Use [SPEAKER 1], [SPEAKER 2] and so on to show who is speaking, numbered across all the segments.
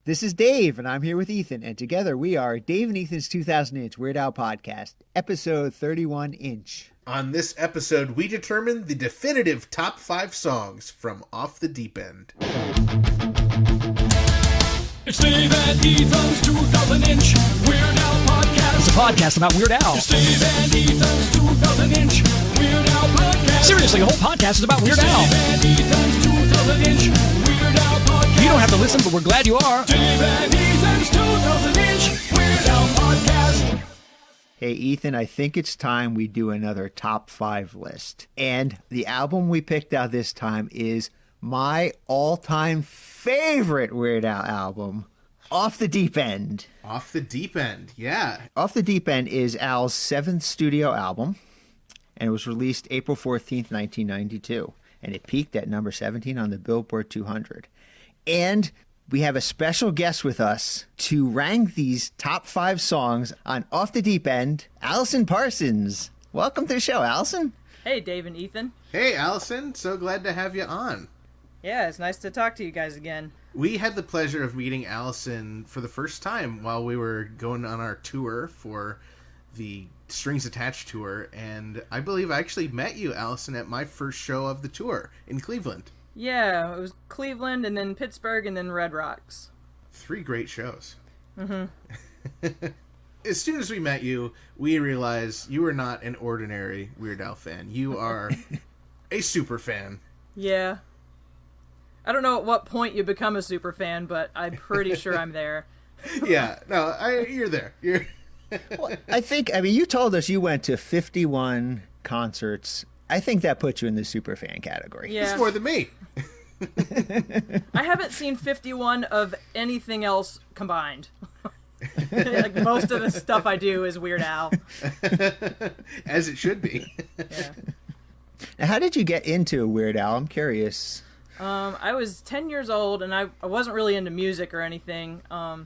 [SPEAKER 1] This is Dave, and I'm here with Ethan, and together we are Dave and Ethan's 2000-inch Weird Al podcast, episode 31-inch.
[SPEAKER 2] On this episode, we determine the definitive top 5 songs from Off the Deep End.
[SPEAKER 3] It's Dave and Ethan's 2000-inch Weird Al podcast.
[SPEAKER 4] It's a podcast about Weird Al.
[SPEAKER 3] It's Dave and Ethan's 2000-inch Weird Al podcast.
[SPEAKER 4] Seriously, the whole podcast is about Weird Al.
[SPEAKER 3] Dave and Ethan's 2000-inch Weird Al podcast.
[SPEAKER 4] You don't have to listen, but we're glad you are.
[SPEAKER 3] Dave and Ethan's 2000-inch Weird Al podcast.
[SPEAKER 1] Hey, Ethan, I think it's time we do another top 5 list. And the album we picked out this time is my all-time favorite Weird Al album, Off the Deep End.
[SPEAKER 2] Off the Deep End, yeah.
[SPEAKER 1] Off the Deep End is Al's 7th studio album, and it was released April 14th, 1992. And it peaked at number 17 on the Billboard 200. And we have a special guest with us to rank these top 5 songs on Off the Deep End, Alison Parsons. Welcome to the show, Alison.
[SPEAKER 5] Hey, Dave and Ethan.
[SPEAKER 2] Hey, Allison, so glad to have you on.
[SPEAKER 5] Yeah, it's nice to talk to you guys again.
[SPEAKER 2] We had the pleasure of meeting Allison for the first time while we were going on our tour for the Strings Attached tour, and I believe I actually met you, Allison, at my first show of the tour in Cleveland.
[SPEAKER 5] Yeah, it was Cleveland, and then Pittsburgh, and then Red Rocks.
[SPEAKER 2] 3 great shows.
[SPEAKER 5] Mm-hmm.
[SPEAKER 2] As soon as we met you, we realized you were not an ordinary Weird Al fan. You are a super fan.
[SPEAKER 5] Yeah. I don't know at what point you become a super fan, but I'm pretty sure I'm there.
[SPEAKER 2] Yeah, no, you're there.
[SPEAKER 1] Well, I mean, you told us you went to 51 concerts. I think that puts you in the super fan category.
[SPEAKER 5] Yeah.
[SPEAKER 2] It's more than me.
[SPEAKER 5] I haven't seen 51 of anything else combined. Like, most of the stuff I do is Weird Al.
[SPEAKER 2] As it should be.
[SPEAKER 5] Yeah.
[SPEAKER 1] Now, how did you get into Weird Al? I'm curious.
[SPEAKER 5] I was 10 years old, and I wasn't really into music or anything. I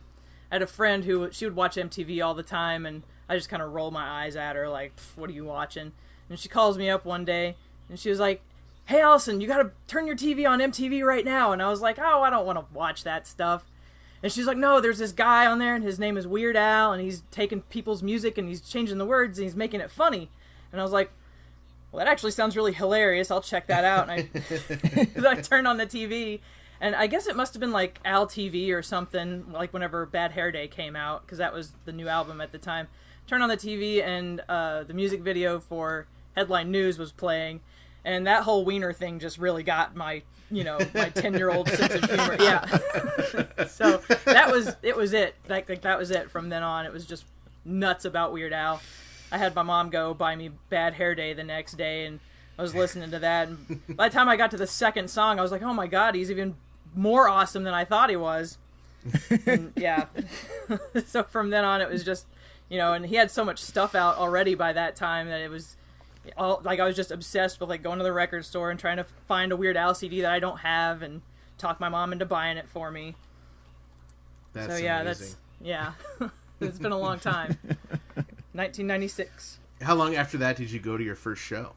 [SPEAKER 5] had a friend she would watch MTV all the time, and I just kind of rolled my eyes at her like, what are you watching? And she calls me up one day, and she was like, hey, Allison, you got to turn your TV on MTV right now. And I was like, oh, I don't want to watch that stuff. And she's like, no, there's this guy on there, and his name is Weird Al, and he's taking people's music, and he's changing the words, and he's making it funny. And I was like, well, that actually sounds really hilarious. I'll check that out. And I turned on the TV, and I guess it must have been like Al TV or something, like whenever Bad Hair Day came out, because that was the new album at the time. Turned on the TV, and the music video for Headline News was playing, and that whole wiener thing just really got my 10-year-old sense of humor. Yeah. So it was it. Like that was it. From then on, it was just nuts about Weird Al. I had my mom go buy me Bad Hair Day the next day, and I was listening to that. And by the time I got to the second song, I was like, oh my God, he's even more awesome than I thought he was. And, yeah. So from then on, it was just, and he had so much stuff out already by that time that it was all, like, I was just obsessed with like going to the record store and trying to find a Weird Al CD that I don't have and talk my mom into buying it for me.
[SPEAKER 2] That's
[SPEAKER 5] so yeah,
[SPEAKER 2] amazing.
[SPEAKER 5] It's been a long time. 1996.
[SPEAKER 2] How long after that did you go to your first show?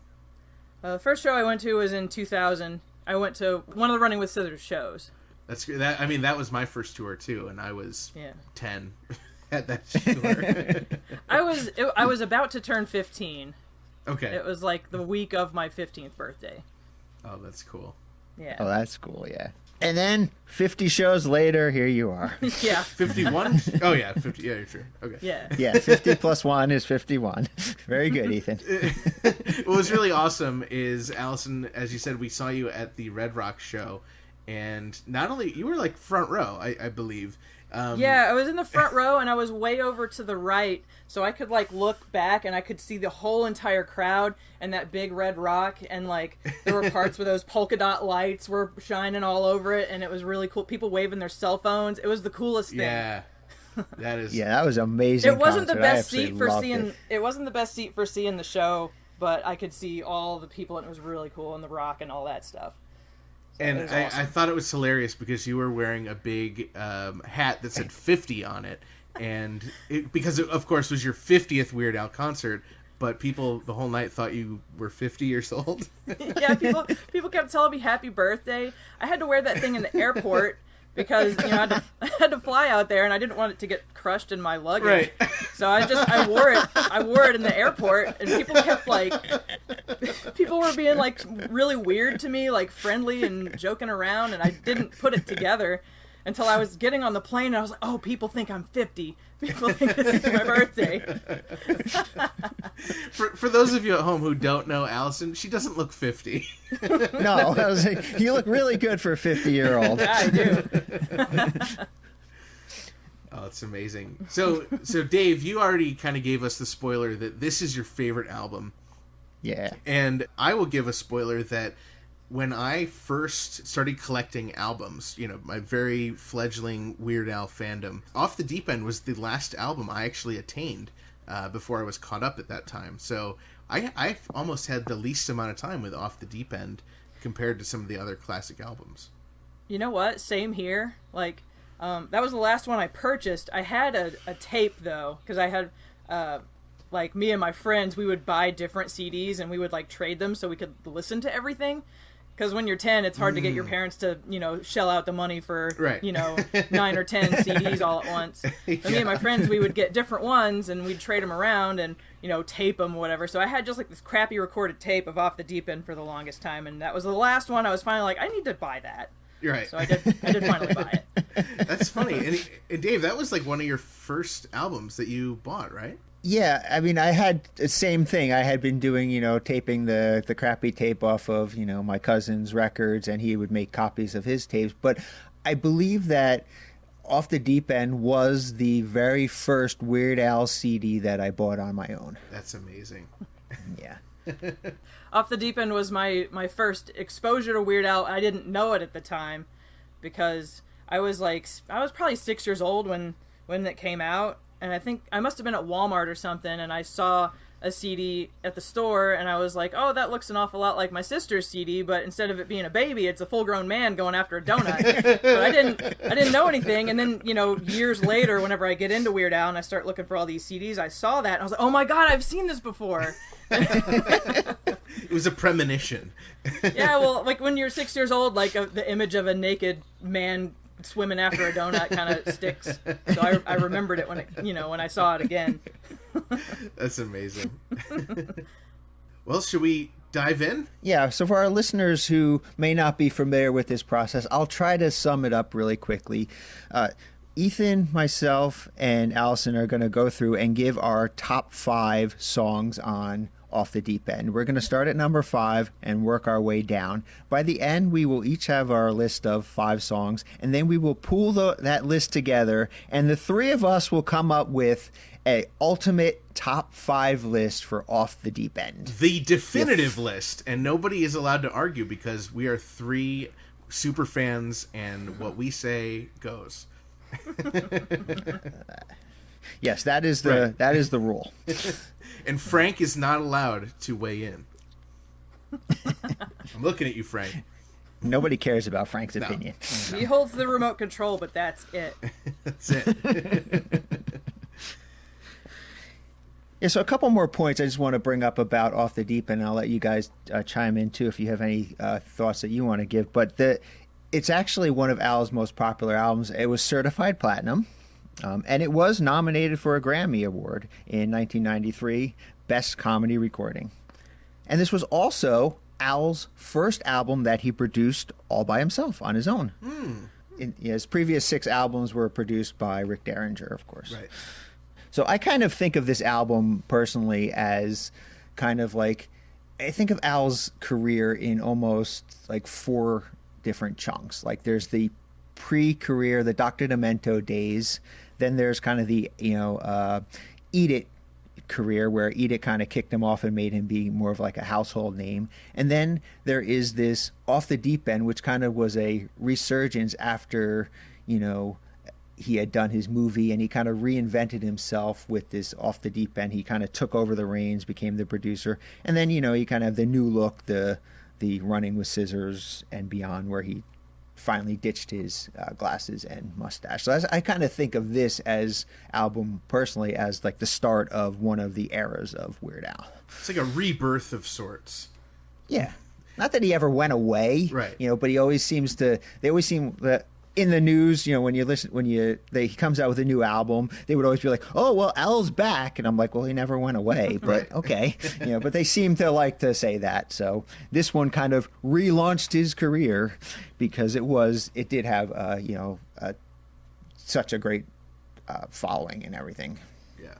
[SPEAKER 5] The first show I went to was in 2000. I went to one of the Running with Scissors shows.
[SPEAKER 2] That was my first tour too, and I was 10 at that tour.
[SPEAKER 5] I was about to turn 15.
[SPEAKER 2] Okay.
[SPEAKER 5] It was like the week of my 15th birthday.
[SPEAKER 2] Oh, that's cool.
[SPEAKER 5] Yeah.
[SPEAKER 1] Oh, that's cool, yeah. And then 50 shows later, here you are.
[SPEAKER 5] Yeah.
[SPEAKER 2] 51? Oh, yeah, 50. Yeah, you're true. Okay.
[SPEAKER 5] Yeah.
[SPEAKER 1] Yeah, 50 plus 1 is 51. Very good, Ethan.
[SPEAKER 2] What was really awesome is, Allison, as you said, we saw you at the Red Rock show, and not only, you were like front row, I believe.
[SPEAKER 5] Yeah, I was in the front row, and I was way over to the right, so I could like look back, and I could see the whole entire crowd and that big red rock, and like there were parts where those polka dot lights were shining all over it, and it was really cool. People waving their cell phones. It was the coolest thing.
[SPEAKER 2] Yeah, that is.
[SPEAKER 1] Yeah, that was amazing.
[SPEAKER 5] It wasn't
[SPEAKER 1] concert.
[SPEAKER 5] the best seat for seeing. It wasn't the best seat for seeing the show, but I could see all the people, and it was really cool, and the rock and all that stuff.
[SPEAKER 2] And
[SPEAKER 5] awesome.
[SPEAKER 2] I thought it was hilarious because you were wearing a big hat that said 50 on it. And because it, of course, was your 50th Weird Al concert, but people the whole night thought you were 50 years old.
[SPEAKER 5] Yeah, people kept telling me happy birthday. I had to wear that thing in the airport because I had to fly out there, and I didn't want it to get crushed in my luggage.
[SPEAKER 2] Right.
[SPEAKER 5] So I wore it. I wore it in the airport, and people were being like really weird to me, like friendly and joking around, and I didn't put it together until I was getting on the plane, and I was like, oh, people think I'm 50. People think this is my birthday.
[SPEAKER 2] For those of you at home who don't know Allison, she doesn't look 50.
[SPEAKER 1] No, I was like, you look really good for a 50-year-old.
[SPEAKER 5] Yeah, I do.
[SPEAKER 2] Oh, it's amazing. So Dave, you already kind of gave us the spoiler that this is your favorite album.
[SPEAKER 1] Yeah.
[SPEAKER 2] And I will give a spoiler that when I first started collecting albums, my very fledgling Weird Al fandom, Off the Deep End was the last album I actually attained before I was caught up at that time. So I almost had the least amount of time with Off the Deep End compared to some of the other classic albums.
[SPEAKER 5] You know what? Same here. Like, that was the last one I purchased. I had a tape, though, because I had... like, me and my friends, we would buy different CDs, and we would, like, trade them so we could listen to everything. Because when you're 10, it's hard to get your parents to, shell out the money for,
[SPEAKER 2] right.
[SPEAKER 5] 9 or 10 CDs all at once. But me and my friends, we would get different ones, and we'd trade them around and, tape them or whatever. So I had just, like, this crappy recorded tape of Off the Deep End for the longest time, and that was the last one I was finally like, I need to buy that.
[SPEAKER 2] You're right.
[SPEAKER 5] So I did finally buy it.
[SPEAKER 2] That's funny. And Dave, that was, like, one of your first albums that you bought, right?
[SPEAKER 1] Yeah, I mean, I had the same thing. I had been doing, taping the crappy tape off of, my cousin's records, and he would make copies of his tapes. But I believe that Off the Deep End was the very first Weird Al CD that I bought on my own.
[SPEAKER 2] That's amazing.
[SPEAKER 1] Yeah.
[SPEAKER 5] Off the Deep End was my first exposure to Weird Al. I didn't know it at the time because I was probably 6 years old when it came out. And I think I must have been at Walmart or something, and I saw a CD at the store, and I was like, oh, that looks an awful lot like my sister's CD, but instead of it being a baby, it's a full-grown man going after a donut. But I didn't know anything, and then, years later, whenever I get into Weird Al and I start looking for all these CDs, I saw that, and I was like, oh my god, I've seen this before.
[SPEAKER 2] It was a premonition.
[SPEAKER 5] Yeah, well, like when you're 6 years old, like the image of a naked man swimming after a donut kind of sticks. So I remembered it when I saw it again.
[SPEAKER 2] That's amazing. Well, should we dive in?
[SPEAKER 1] Yeah, so for our listeners who may not be familiar with this process, I'll try to sum it up really quickly. Ethan, myself, and Allison are going to go through and give our top 5 songs on Off the Deep End. We're going to start at number 5 and work our way down. By the end, we will each have our list of 5 songs, and then we will pool that list together, and the 3 of us will come up with a ultimate top 5 list for Off the Deep End.
[SPEAKER 2] The definitive list, and nobody is allowed to argue because we are 3 super fans, and what we say goes.
[SPEAKER 1] Yes, that is the rule.
[SPEAKER 2] And Frank is not allowed to weigh in. I'm looking at you, Frank.
[SPEAKER 1] Nobody cares about Frank's opinion.
[SPEAKER 5] He holds the remote control, but that's it.
[SPEAKER 2] That's it.
[SPEAKER 1] Yeah, so a couple more points I just want to bring up about Off the Deep End, and I'll let you guys chime in too if you have any thoughts that you want to give. But it's actually one of Al's most popular albums. It was certified platinum. And it was nominated for a Grammy Award in 1993, Best Comedy Recording. And this was also Al's first album that he produced all by himself on his own. His previous 6 albums were produced by Rick Derringer, of course.
[SPEAKER 2] Right.
[SPEAKER 1] So I kind of think of this album personally as kind of like, I think of Al's career in almost like 4 different chunks. Like there's the pre-career, the Dr. Demento days. Then there's kind of the, Eat It career where Eat It kind of kicked him off and made him be more of like a household name. And then there is this Off the Deep End, which kind of was a resurgence after, he had done his movie, and he kind of reinvented himself with this Off the Deep End. He kind of took over the reins, became the producer. And then, he kind of have the new look, the Running with Scissors and Beyond, where he finally ditched his glasses and mustache. So I kind of think of this as album personally as like the start of one of the eras of Weird Al.
[SPEAKER 2] It's like a rebirth of sorts.
[SPEAKER 1] Yeah. Not that he ever went away,
[SPEAKER 2] right?
[SPEAKER 1] But he always seems to. They always seem that in the news, when you listen, he comes out with a new album, they would always be like, "Oh, well, Al's back," and I'm like, "Well, he never went away," but okay, but they seem to like to say that. So this one kind of relaunched his career because it did have, such a great following and everything.
[SPEAKER 2] Yeah.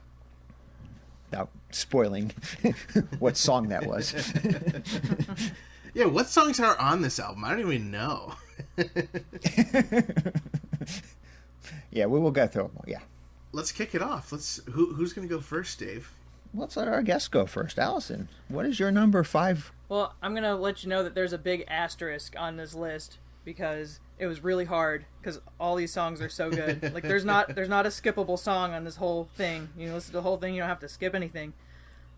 [SPEAKER 1] Without spoiling what song that was.
[SPEAKER 2] Yeah, what songs are on this album? I don't even know.
[SPEAKER 1] Yeah, we will go through them. Yeah.
[SPEAKER 2] Let's kick it off. Who's going to go first, Dave?
[SPEAKER 1] Let's let our guest go first. Allison, what is your number 5?
[SPEAKER 5] Well, I'm going to let you know that there's a big asterisk on this list because it was really hard because all these songs are so good. Like there's not a skippable song on this whole thing. You listen to the whole thing, you don't have to skip anything.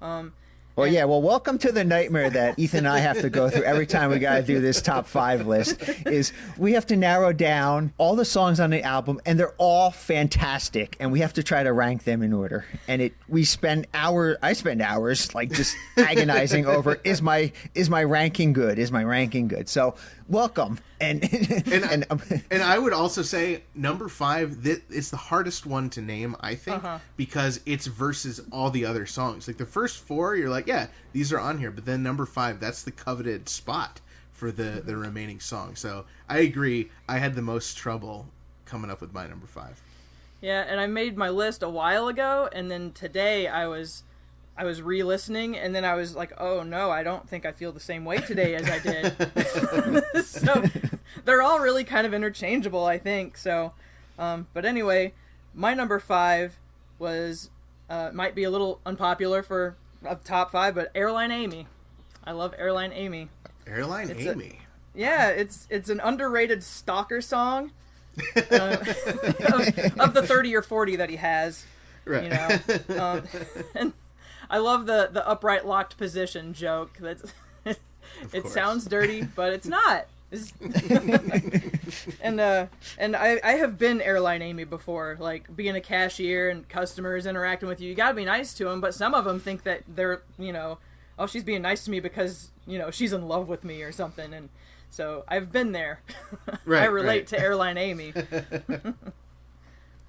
[SPEAKER 1] Well, welcome to the nightmare that Ethan and I have to go through every time we got to do this top 5 list. Is we have to narrow down all the songs on the album, and they're all fantastic, and we have to try to rank them in order. And I spend hours like just agonizing over is my ranking good? Is my ranking good? So welcome. And
[SPEAKER 2] I would also say number 5, it's the hardest one to name, I think, because it's versus all the other songs. Like the first 4, you're like, yeah, these are on here, but then number 5, that's the coveted spot for the remaining songs. So I agree. I had the most trouble coming up with my number 5.
[SPEAKER 5] Yeah, and I made my list a while ago, and then today I was re-listening, and then I was like, oh no, I don't think I feel the same way today as I did. So they're all really kind of interchangeable, I think. So, but anyway, my number 5 was, might be a little unpopular for a top 5, but Airline Amy. I love Airline Amy.
[SPEAKER 2] Airline Amy?
[SPEAKER 5] It's an underrated stalker song of the 30 or 40 that he has. Right. And I love the upright locked position joke. It sounds dirty, but it's not. And I have been Airline Amy before, like being a cashier and customers interacting with you. You gotta be nice to them, but some of them think that they're, oh, she's being nice to me because, she's in love with me or something. And so I've been there. Right, I relate to Airline Amy.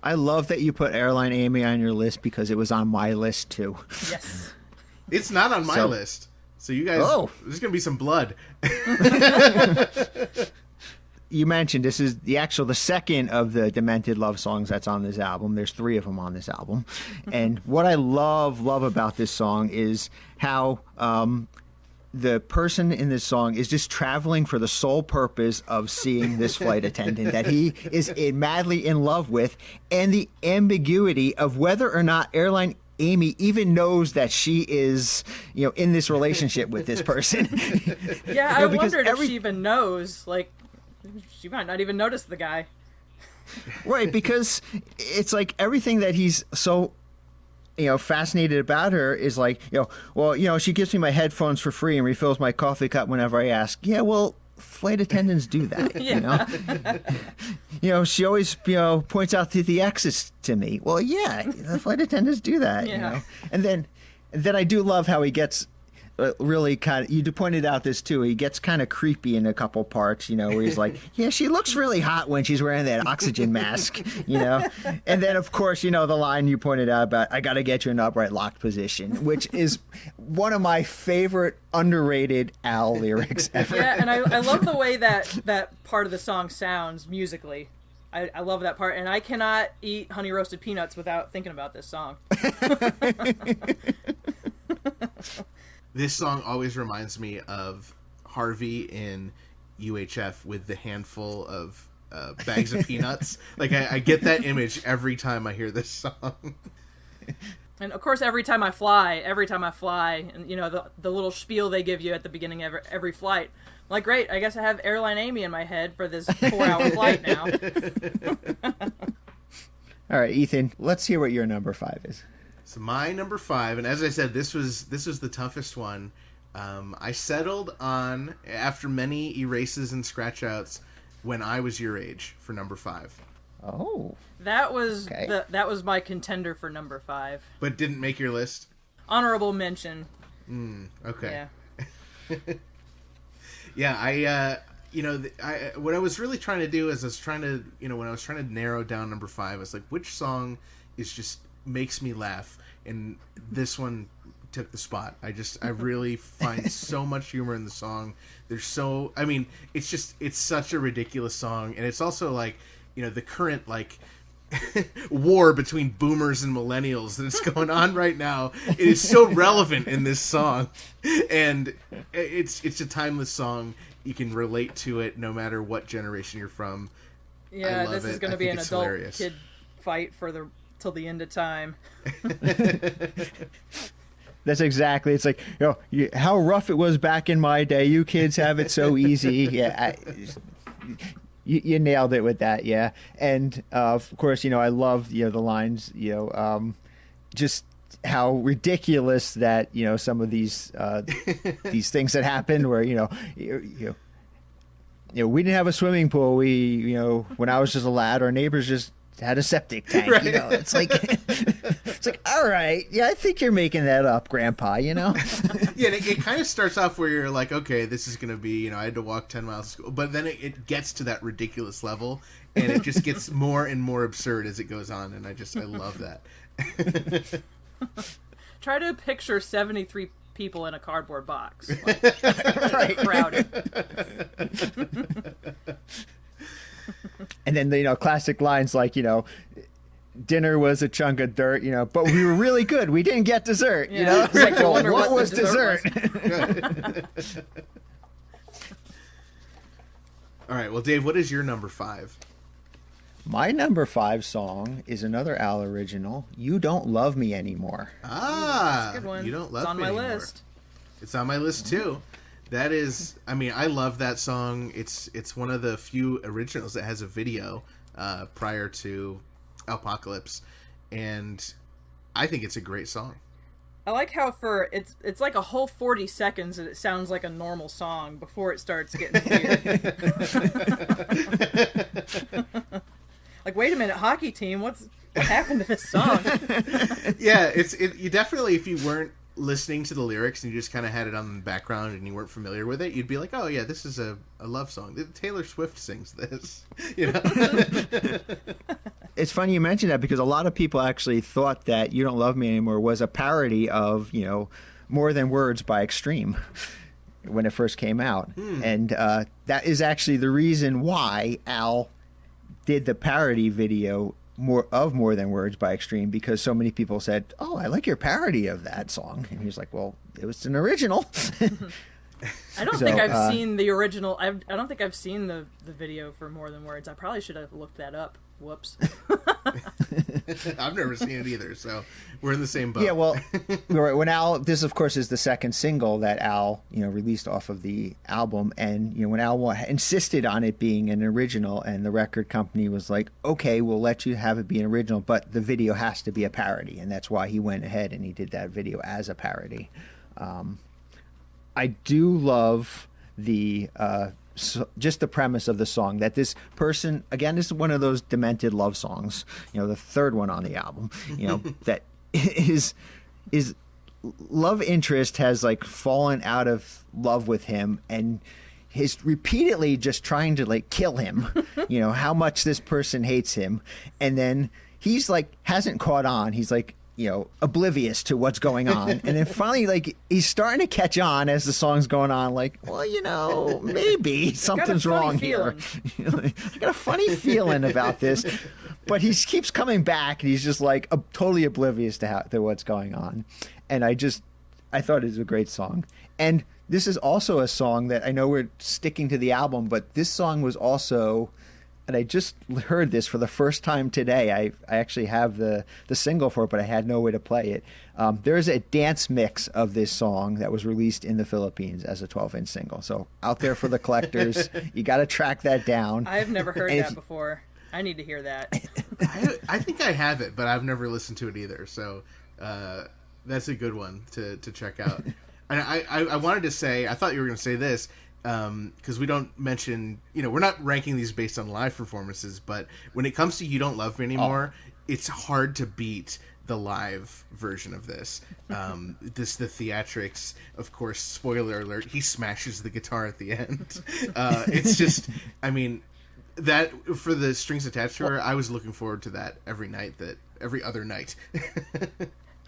[SPEAKER 1] I love that you put Airline Amy on your list because it was on my list too.
[SPEAKER 5] Yes.
[SPEAKER 2] It's not on my list. So you guys, there's going to be some blood.
[SPEAKER 1] You mentioned this is the second of the Demented love songs that's on this album. There's 3 of them on this album. And what I love about this song is how the person in this song is just traveling for the sole purpose of seeing this flight attendant that he is madly in love with, and the ambiguity of whether or not Airline Amy even knows that she is, in this relationship with this person.
[SPEAKER 5] Yeah, I wondered if she even knows. Like, she might not even notice the guy.
[SPEAKER 1] Right, because it's like everything that he's so fascinated about her is like, she gives me my headphones for free and refills my coffee cup whenever I ask. Yeah, well, flight attendants do that, she always, points out the exits to me. Well, yeah, the flight attendants do that, And then I do love how he gets really kind of, you pointed out this too, he gets kind of creepy in a couple parts, where he's like, yeah, she looks really hot when she's wearing that oxygen mask, and then of course, the line you pointed out about, I gotta get you in an upright locked position, which is one of my favorite underrated Al lyrics ever.
[SPEAKER 5] Yeah, and I love the way that part of the song sounds musically. I love that part, and I cannot eat honey roasted peanuts without thinking about this song.
[SPEAKER 2] This song always reminds me of Harvey in UHF with the handful of bags of peanuts. Like, I get that image every time I hear this song.
[SPEAKER 5] And of course, every time I fly, and the little spiel they give you at the beginning of every flight, I'm like, great, I guess I have Airline Amy in my head for this 4-hour flight now.
[SPEAKER 1] All right, Ethan, let's hear what your number 5 is.
[SPEAKER 2] So my number 5, and as I said, this was the toughest one. I settled on, after many erases and scratch outs, When I Was Your Age for number 5.
[SPEAKER 1] Oh,
[SPEAKER 5] that was that was my contender for number 5.
[SPEAKER 2] But didn't make your list.
[SPEAKER 5] Honorable mention.
[SPEAKER 2] Okay.
[SPEAKER 5] Yeah.
[SPEAKER 2] Yeah, what I was really trying to do is when I was trying to narrow down number 5, I was like, which song is just makes me laugh, and this one took the spot. I really find so much humor in the song. It's such a ridiculous song, and it's also like, the current like war between boomers and millennials that's going on right now. It is so relevant in this song, and it's a timeless song. You can relate to it no matter what generation you're from.
[SPEAKER 5] Yeah, this is going to be an adult kid fight till the end of time.
[SPEAKER 1] That's exactly. It's like, how rough it was back in my day. You kids have it so easy. Yeah, you nailed it with that. Yeah, and of course, I love the lines. Just how ridiculous that some of these things that happened where we didn't have a swimming pool. We when I was just a lad, our neighbors just had a septic tank.
[SPEAKER 2] Right.
[SPEAKER 1] It's like all right, yeah, I think you're making that up, Grandpa.
[SPEAKER 2] Yeah, it kind of starts off where you're like, okay, this is gonna be I had to walk 10 miles to school, but then it gets to that ridiculous level, and it just gets more and more absurd as it goes on, and I love that.
[SPEAKER 5] Try to picture 73 people in a cardboard box.
[SPEAKER 1] Right.
[SPEAKER 5] Crowded.
[SPEAKER 1] And then the classic lines like dinner was a chunk of dirt, but we were really good. We didn't get dessert.
[SPEAKER 5] Yeah.
[SPEAKER 1] It's like,
[SPEAKER 5] I wonder
[SPEAKER 1] what was
[SPEAKER 5] the dessert
[SPEAKER 1] dessert?
[SPEAKER 2] All right, well, Dave, what is your number 5?
[SPEAKER 1] My number 5 song is another Al original, "You Don't Love Me Anymore."
[SPEAKER 2] Ah,
[SPEAKER 5] That's a good one.
[SPEAKER 2] You Don't Love
[SPEAKER 5] It's on
[SPEAKER 2] Me
[SPEAKER 5] my
[SPEAKER 2] Anymore.
[SPEAKER 5] list.
[SPEAKER 2] It's on my list too. That is, I love that song. It's one of the few originals that has a video prior to Apocalypse, and I think it's a great song.
[SPEAKER 5] I like how it's like a whole 40 seconds and it sounds like a normal song before it starts getting weird. Like, wait a minute, hockey team, what happened to this song?
[SPEAKER 2] Yeah, you definitely, if you weren't listening to the lyrics and you just kind of had it on the background and you weren't familiar with it, you'd be like, oh yeah, this is a love song. Taylor Swift sings this.
[SPEAKER 1] It's funny you mentioned that because a lot of people actually thought that "You Don't Love Me Anymore" was a parody of More Than Words by Extreme when it first came out. And that is actually the reason why Al did the parody video More Than Words by Extreme, because so many people said, "Oh, I like your parody of that song," and he was like, "Well, it was an original."
[SPEAKER 5] I don't think I've seen the original. I don't think I've seen the video for More Than Words. I probably should have looked that up. Whoops.
[SPEAKER 2] I've never seen it either, so we're in the same boat.
[SPEAKER 1] Yeah, well, when Al, this of course is the second single that Al, released off of the album, and when Al insisted on it being an original, and the record company was like, "Okay, we'll let you have it be an original, but the video has to be a parody," and that's why he went ahead and he did that video as a parody. I do love the just the premise of the song, that this person, again, this is one of those demented love songs, the third one on the album, that his love interest has like fallen out of love with him and is repeatedly just trying to like kill him, how much this person hates him. And then he's like, hasn't caught on. He's like, oblivious to what's going on. And then finally, like, he's starting to catch on as the song's going on, like, well, maybe something's wrong here. I got a funny feeling about this. But he keeps coming back, and he's just, like, totally oblivious to what's going on. And I thought it was a great song. And this is also a song that I know we're sticking to the album, but this song was also... And I just heard this for the first time today. I actually have the single for it, but I had no way to play it. There's a dance mix of this song that was released in the Philippines as a 12-inch single. So out there for the collectors, you got to track that down.
[SPEAKER 5] I've never heard that before. I need to hear that.
[SPEAKER 2] I think I have it, but I've never listened to it either. So that's a good one to check out. And I wanted to say, I thought you were going to say this, because we don't mention, we're not ranking these based on live performances, but when it comes to "You Don't Love Me Anymore," it's hard to beat the live version of this. The theatrics, of course, spoiler alert, he smashes the guitar at the end. It's just, I mean, that for the strings attached tour, I was looking forward to that every other night.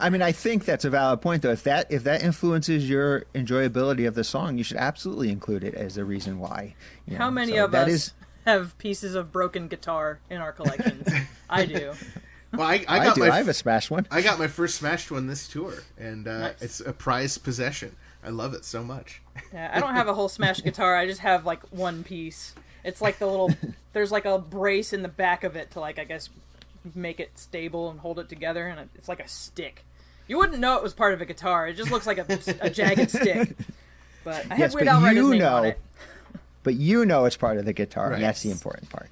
[SPEAKER 1] I mean, I think that's a valid point, though. If that influences your enjoyability of the song, you should absolutely include it as a reason why.
[SPEAKER 5] How many of us have pieces of broken guitar in our collections? I do.
[SPEAKER 2] Well, I do.
[SPEAKER 1] I have a smashed one.
[SPEAKER 2] I got my first smashed one this tour, and
[SPEAKER 5] Nice.
[SPEAKER 2] It's a prized possession. I love it so much.
[SPEAKER 5] Yeah, I don't have a whole smashed guitar. I just have like one piece. It's like the little. There's like a brace in the back of it to like, I guess, make it stable and hold it together, and it's like a stick. You wouldn't know it was part of a guitar. It just looks like a jagged stick. But I had Weird Al write his name on it.
[SPEAKER 1] But you know it's part of the guitar,
[SPEAKER 2] Right.
[SPEAKER 1] and that's the important part.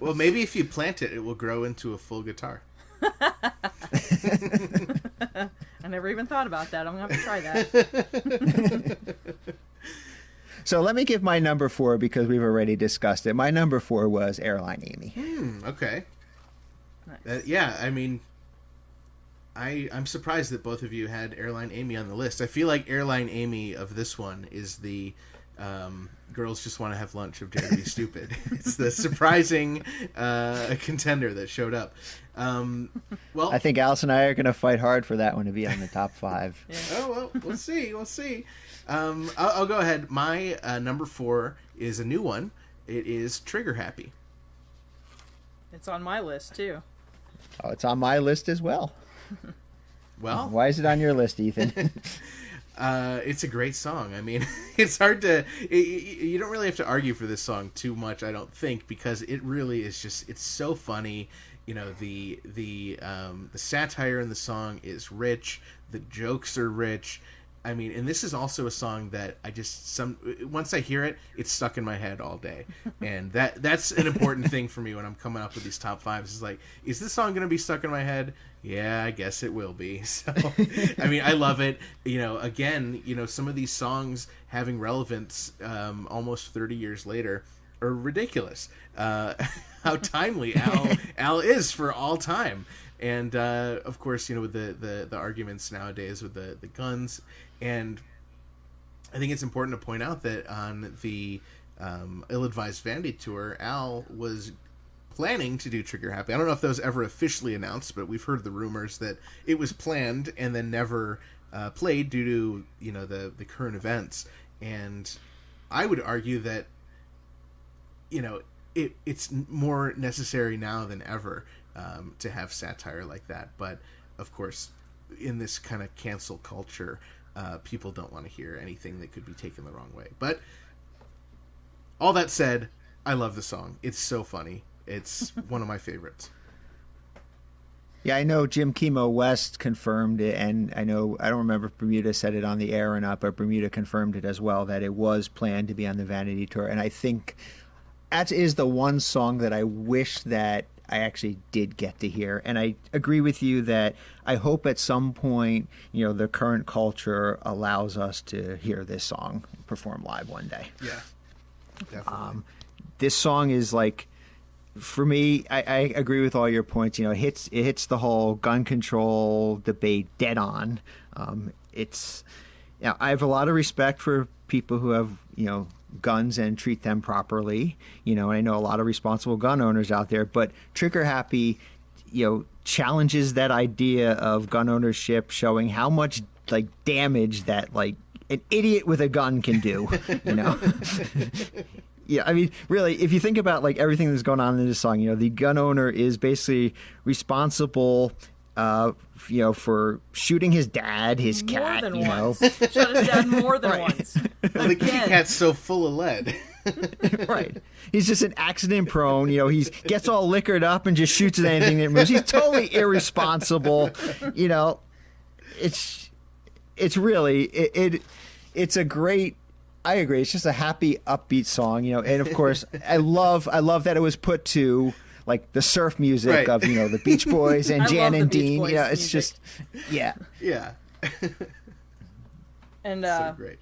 [SPEAKER 2] Well, maybe if you plant it, it will grow into a full guitar.
[SPEAKER 5] I never even thought about that. I'm going to have to try that.
[SPEAKER 1] So let me give my number 4 because we've already discussed it. My number 4 was Airline Amy.
[SPEAKER 2] Okay.
[SPEAKER 5] Nice.
[SPEAKER 2] Yeah, I mean, I'm surprised that both of you had Airline Amy on the list. I feel like Airline Amy of this one is the Girls Just Want to Have Lunch of Dare to Be Stupid. It's the surprising contender that showed up. Well,
[SPEAKER 1] I think Alice and I are going to fight hard for that one to be on the top 5.
[SPEAKER 5] Yeah.
[SPEAKER 2] Oh, well, we'll see. We'll see. I'll go ahead. My number 4 is a new one. It is Trigger Happy.
[SPEAKER 5] It's on my list, too.
[SPEAKER 1] Oh, it's on my list as well.
[SPEAKER 2] Well,
[SPEAKER 1] Why is it on your list, Ethan?
[SPEAKER 2] it's a great song. I mean, it's hard to... You don't really have to argue for this song too much, I don't think, because it really is just... It's so funny. You know, the satire in the song is rich. The jokes are rich. I mean, and this is also a song that once I hear it, it's stuck in my head all day, and that's an important thing for me when I'm coming up with these top 5s. Is like, is this song going to be stuck in my head? Yeah, I guess it will be. So, I mean, I love it. You know, again, some of these songs having relevance almost 30 years later are ridiculous. How timely Al is for all time. And of course, with the arguments nowadays with the guns. And I think it's important to point out that on the Ill-Advised Vanity tour, Al was planning to do Trigger Happy. I don't know if that was ever officially announced, but we've heard the rumors that it was planned and then never played due to the current events. And I would argue that it's more necessary now than ever to have satire like that. But of course, in this kind of cancel culture, people don't want to hear anything that could be taken the wrong way. But all that said, I love the song. It's so funny. It's one of my favorites.
[SPEAKER 1] Yeah, I know Jim Kimo West confirmed it, and I don't remember if Bermuda said it on the air or not, but Bermuda confirmed it as well, that it was planned to be on the Vanity tour. And I think that is the one song that I wish that I actually did get to hear. And I agree with you that I hope at some point, the current culture allows us to hear this song performed live one day.
[SPEAKER 2] Yeah, definitely.
[SPEAKER 1] This song is like, for me, I agree with all your points. It hits the whole gun control debate dead on. I have a lot of respect for people who have, guns and treat them properly. And I know a lot of responsible gun owners out there, but Trigger Happy, challenges that idea of gun ownership, showing how much damage that an idiot with a gun can do, Yeah, I mean, really, if you think about everything that's going on in this song, the gun owner is basically responsible, for shooting his dad, his cat,
[SPEAKER 5] More than once. Shot his dad more than once.
[SPEAKER 2] Well, the kitty cat's so full of lead.
[SPEAKER 1] Right. He's just an accident prone. He gets all liquored up and just shoots at anything that moves. He's totally irresponsible. It's really it's a great. I agree. It's just a happy, upbeat song, and of course, I love that it was put to the surf music
[SPEAKER 2] Right.
[SPEAKER 1] of the Beach Boys and
[SPEAKER 5] I
[SPEAKER 1] Jan
[SPEAKER 5] love
[SPEAKER 1] and
[SPEAKER 5] the Beach
[SPEAKER 1] Dean.
[SPEAKER 5] Boys
[SPEAKER 1] It's
[SPEAKER 5] music.
[SPEAKER 1] just, yeah.
[SPEAKER 2] Yeah.
[SPEAKER 5] And
[SPEAKER 2] So great.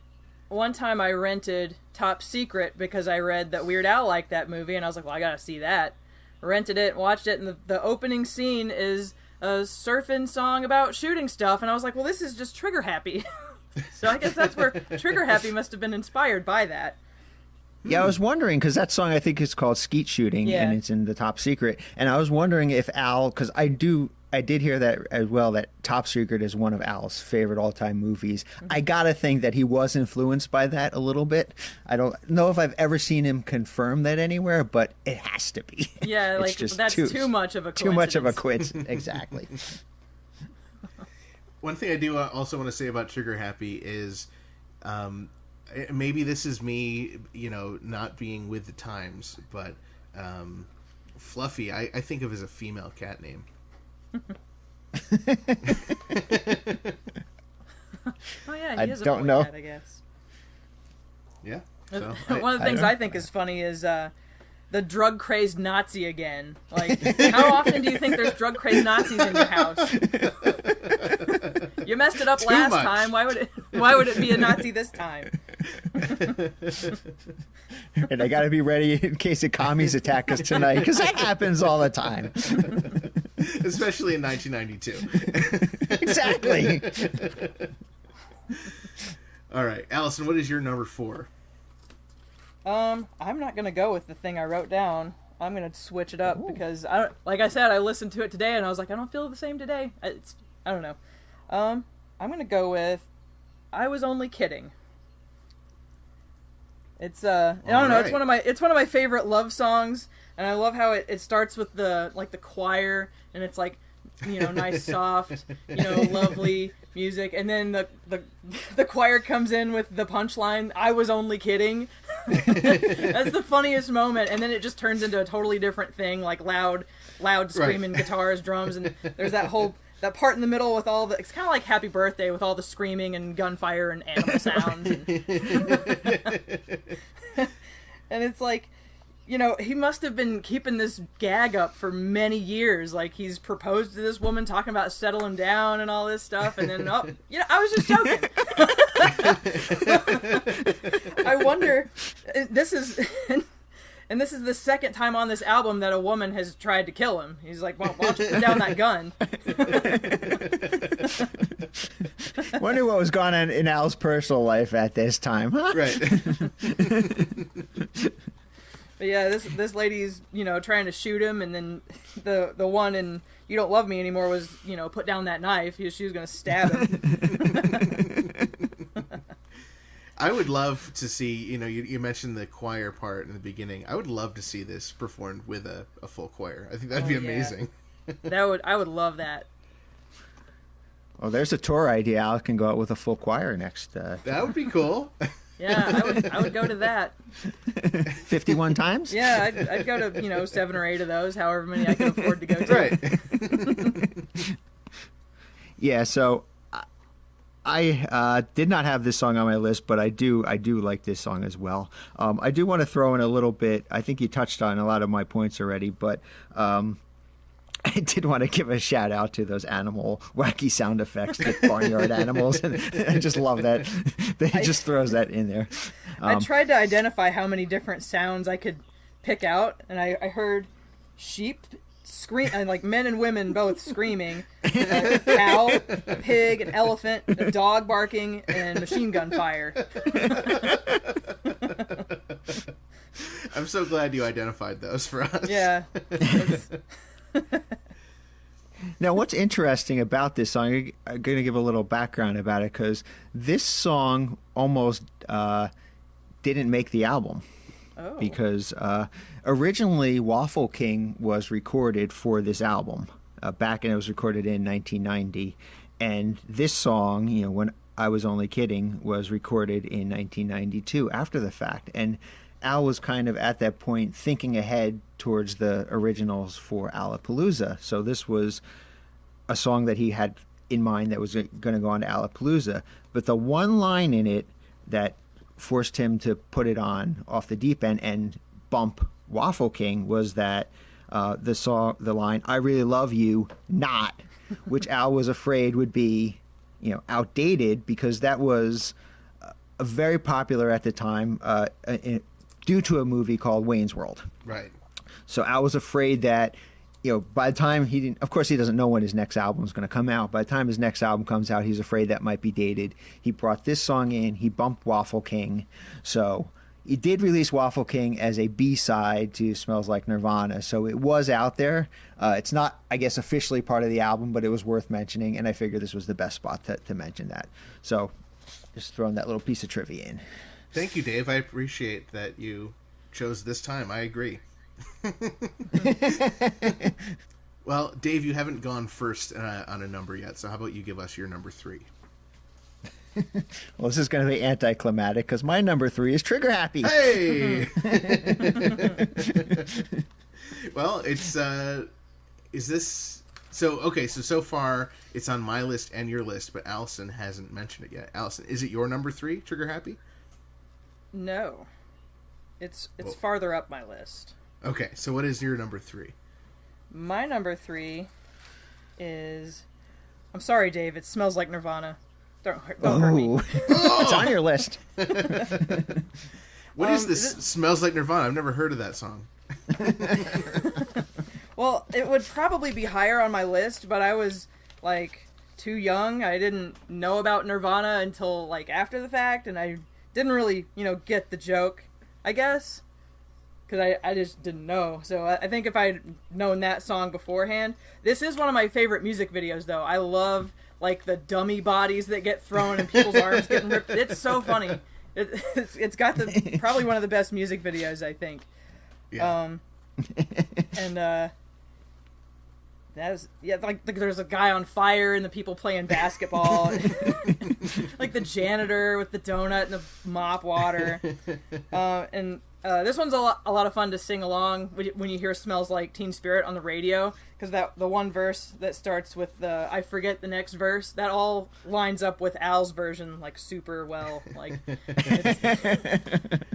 [SPEAKER 5] one time I rented Top Secret because I read that Weird Al liked that movie, and I was like, well, I gotta see that. Rented it, watched it, and the opening scene is a surfing song about shooting stuff, and I was like, well, this is just trigger happy. So I guess that's where trigger happy must have been inspired by that.
[SPEAKER 1] Yeah, I was wondering, because that song I think is called Skeet Shooting,
[SPEAKER 5] Yeah.
[SPEAKER 1] and it's in the Top Secret. And I was wondering if Al, because I did hear that as well, that Top Secret is one of Al's favorite all-time movies. I gotta think that he was influenced by that a little bit. I don't know if I've ever seen him confirm that anywhere, but it has to be.
[SPEAKER 5] Yeah,
[SPEAKER 1] It's
[SPEAKER 5] like
[SPEAKER 1] just
[SPEAKER 5] that's too much of a coincidence.
[SPEAKER 1] Too much of a coincidence, exactly.
[SPEAKER 2] One thing I do also want to say about Trigger Happy is, maybe this is me, not being with the times, but Fluffy, I think of as a female cat name.
[SPEAKER 5] Oh yeah,
[SPEAKER 1] I
[SPEAKER 5] he is a
[SPEAKER 1] don't
[SPEAKER 5] boy
[SPEAKER 1] know.
[SPEAKER 5] cat, I guess.
[SPEAKER 2] Yeah. So
[SPEAKER 5] One of the things
[SPEAKER 1] I
[SPEAKER 5] I think is funny is the drug crazed Nazi again. Like, how often do you think there's drug crazed Nazis in your house? You messed it up last
[SPEAKER 2] much.
[SPEAKER 5] time. Why would it be a Nazi this time?
[SPEAKER 1] And I gotta be ready in case the commies attack us tonight, because that happens all the time.
[SPEAKER 2] especially in 1992.
[SPEAKER 1] Exactly.
[SPEAKER 2] All right, Allison, what is your number 4?
[SPEAKER 5] I'm not gonna go with the thing I wrote down. I'm gonna switch it up because like I said, I listened to it today and I was like, I don't feel the same today. I don't know. I'm gonna go with "I Was Only Kidding." It's I don't know. It's one of my favorite love songs, and I love how it starts with the choir, and it's like, nice soft, lovely music, and then the choir comes in with the punchline, "I was only kidding." That's the funniest moment, and then it just turns into a totally different thing, like loud screaming guitars, drums, and there's that part in the middle with all the, it's kind of like Happy Birthday with all the screaming and gunfire and animal sounds. And it's like, he must have been keeping this gag up for many years. Like, he's proposed to this woman, talking about settling down and all this stuff, and then, I was just joking. I wonder, this is the second time on this album that a woman has tried to kill him. He's like, why don't you put down that gun?
[SPEAKER 1] Wonder what was going on in Al's personal life at this time, huh?
[SPEAKER 2] Right.
[SPEAKER 5] But yeah, this lady's, trying to shoot him, and then the one in "You Don't Love Me Anymore" was, put down that knife. She was going to stab him.
[SPEAKER 2] I would love to see, you mentioned the choir part in the beginning. I would love to see this performed with a full choir. I think that'd be amazing.
[SPEAKER 5] Yeah. I would love that.
[SPEAKER 1] Well, there's a tour idea. Al can go out with a full choir next.
[SPEAKER 2] That would be cool.
[SPEAKER 5] Yeah, I would go to that.
[SPEAKER 1] 51 times?
[SPEAKER 5] Yeah, I'd go to 7 or 8 of those, however many I can afford to go to.
[SPEAKER 2] Right.
[SPEAKER 1] Yeah, so I did not have this song on my list, but I do like this song as well. I do want to throw in a little bit. I think you touched on a lot of my points already, but I did want to give a shout out to those animal wacky sound effects, the barnyard animals. And I just love that. He just throws that in there.
[SPEAKER 5] I tried to identify how many different sounds I could pick out, and I heard sheep scream, and like men and women both screaming, a cow, a pig, an elephant, a dog barking, and machine gun fire.
[SPEAKER 2] I'm so glad you identified those for us.
[SPEAKER 5] Yeah.
[SPEAKER 1] Now, what's interesting about this song, I'm going to give a little background about it, because this song almost didn't make the album.
[SPEAKER 5] Oh.
[SPEAKER 1] Because originally Waffle King was recorded for this album and it was recorded in 1990, and this song, When I Was Only Kidding, was recorded in 1992 after the fact. And Al was kind of at that point thinking ahead towards the originals for Alapalooza. So this was a song that he had in mind that was going to go on to Alapalooza. But the one line in it that forced him to put it on off the deep end and bump Waffle King was that the line, "I really love you, not," which Al was afraid would be, outdated, because that was very popular at the time due to a movie called Wayne's World.
[SPEAKER 2] Right.
[SPEAKER 1] So Al was afraid that by the time he didn't, of course, he doesn't know when his next album is going to come out. By the time his next album comes out, he's afraid that might be dated. He brought this song in. He bumped Waffle King. So he did release Waffle King as a B-side to Smells Like Nirvana. So it was out there. It's not, I guess, officially part of the album, but it was worth mentioning. And I figured this was the best spot to mention that. So just throwing that little piece of trivia in.
[SPEAKER 2] Thank you, Dave. I appreciate that you chose this time. I agree. Well, Dave, you haven't gone first on a number yet, so how about you give us your number 3?
[SPEAKER 1] Well, this is going to be anticlimactic because my number 3 is Trigger Happy.
[SPEAKER 2] Hey! Well, it's is this so far it's on my list and your list, but Allison hasn't mentioned it yet. Allison, is it your number 3, Trigger Happy?
[SPEAKER 5] No. It's farther up my list.
[SPEAKER 2] Okay, so what is your number 3?
[SPEAKER 5] My number 3 is... I'm sorry, Dave. It Smells Like Nirvana. Don't hurt me.
[SPEAKER 1] It's on your list.
[SPEAKER 2] What is this? Smells Like Nirvana. I've never heard of that song.
[SPEAKER 5] Well, it would probably be higher on my list, but I was, too young. I didn't know about Nirvana until, after the fact, and I didn't really, get the joke, I guess. Because I just didn't know. So I think if I'd known that song beforehand... This is one of my favorite music videos, though. I love, the dummy bodies that get thrown and people's arms getting ripped. It's so funny. It's got probably one of the best music videos, I think.
[SPEAKER 2] Yeah.
[SPEAKER 5] And, there's a guy on fire and the people playing basketball. The janitor with the donut and the mop water. This one's a lot of fun to sing along when you hear Smells Like Teen Spirit on the radio, because the one verse that starts with I forget the next verse, that all lines up with Al's version super well.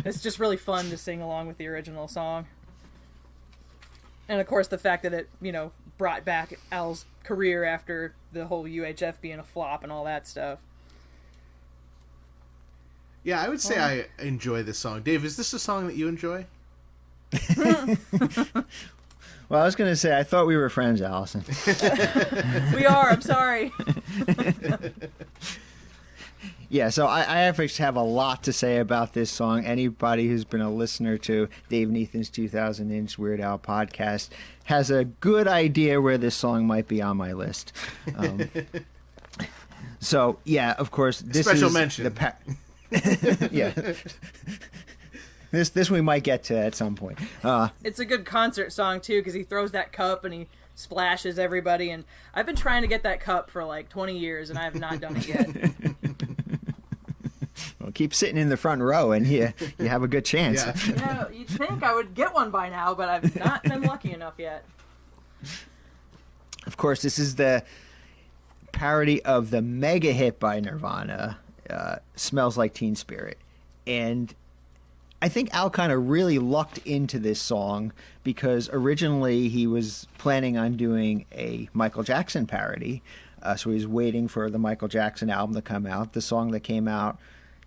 [SPEAKER 5] It's just really fun to sing along with the original song. And of course the fact that it, brought back Al's career after the whole UHF being a flop and all that stuff.
[SPEAKER 2] Yeah, I would say I enjoy this song. Dave, is this a song that you enjoy?
[SPEAKER 1] Well, I was going to say, I thought we were friends, Allison.
[SPEAKER 5] We are, I'm sorry.
[SPEAKER 1] Yeah, so I have a lot to say about this song. Anybody who's been a listener to Dave Neathan's 2000-inch Weird Al podcast has a good idea where this song might be on my list. So, yeah, of course, this
[SPEAKER 2] Special
[SPEAKER 1] is
[SPEAKER 2] mention.
[SPEAKER 1] Yeah. This we might get to at some point.
[SPEAKER 5] It's a good concert song, too, because he throws that cup and he splashes everybody. And I've been trying to get that cup for 20 years, and I have not done it yet.
[SPEAKER 1] Well, keep sitting in the front row, and you have a good chance.
[SPEAKER 2] Yeah.
[SPEAKER 5] You'd think I would get one by now, but I've not been lucky enough yet.
[SPEAKER 1] Of course, this is the parody of the mega hit by Nirvana, Smells Like Teen Spirit. And I think Al kind of really lucked into this song because originally he was planning on doing a Michael Jackson parody. So he was waiting for the Michael Jackson album to come out. The song that came out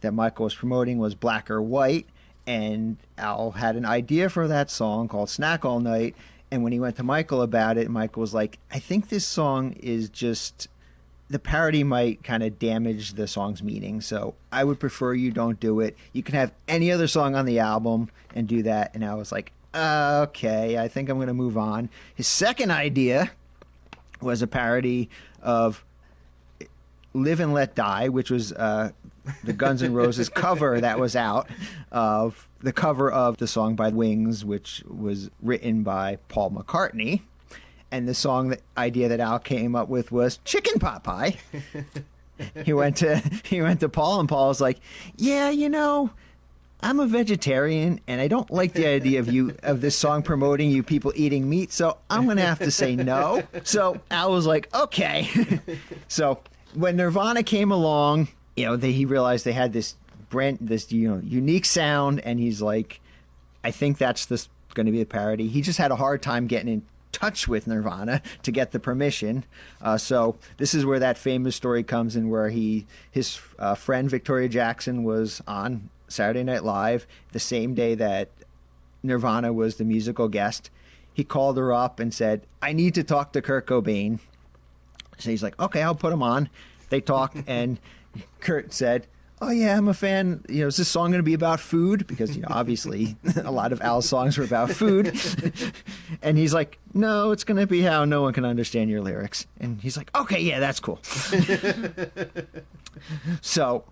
[SPEAKER 1] that Michael was promoting was Black or White. And Al had an idea for that song called Snack All Night. And when he went to Michael about it, Michael was like, I think this song is just... the parody might kind of damage the song's meaning, so I would prefer you don't do it. You can have any other song on the album and do that. And I was like, okay, I think I'm going to move on. His second idea was a parody of Live and Let Die, which was the Guns N' Roses cover that was out of the cover of the song by Wings, which was written by Paul McCartney. And the song idea that Al came up with was Chicken Pot Pie. He went to Paul, and Paul was like, yeah, I'm a vegetarian, and I don't like the idea of this song promoting you people eating meat, so I'm going to have to say no. So Al was like, okay. So when Nirvana came along, he realized they had this unique sound, and he's like, I think that's going to be a parody. He just had a hard time getting in touch with Nirvana to get the permission. So this is where that famous story comes in, where his friend Victoria Jackson was on Saturday Night Live the same day that Nirvana was the musical guest. he called her up and said, I need to talk to Kurt Cobain. So he's like, okay, I'll put him on. They talked, and Kurt said, oh, yeah, I'm a fan. Is this song going to be about food? Because, obviously a lot of Al's songs were about food. And he's like, no, it's going to be how no one can understand your lyrics. And he's like, okay, yeah, that's cool. So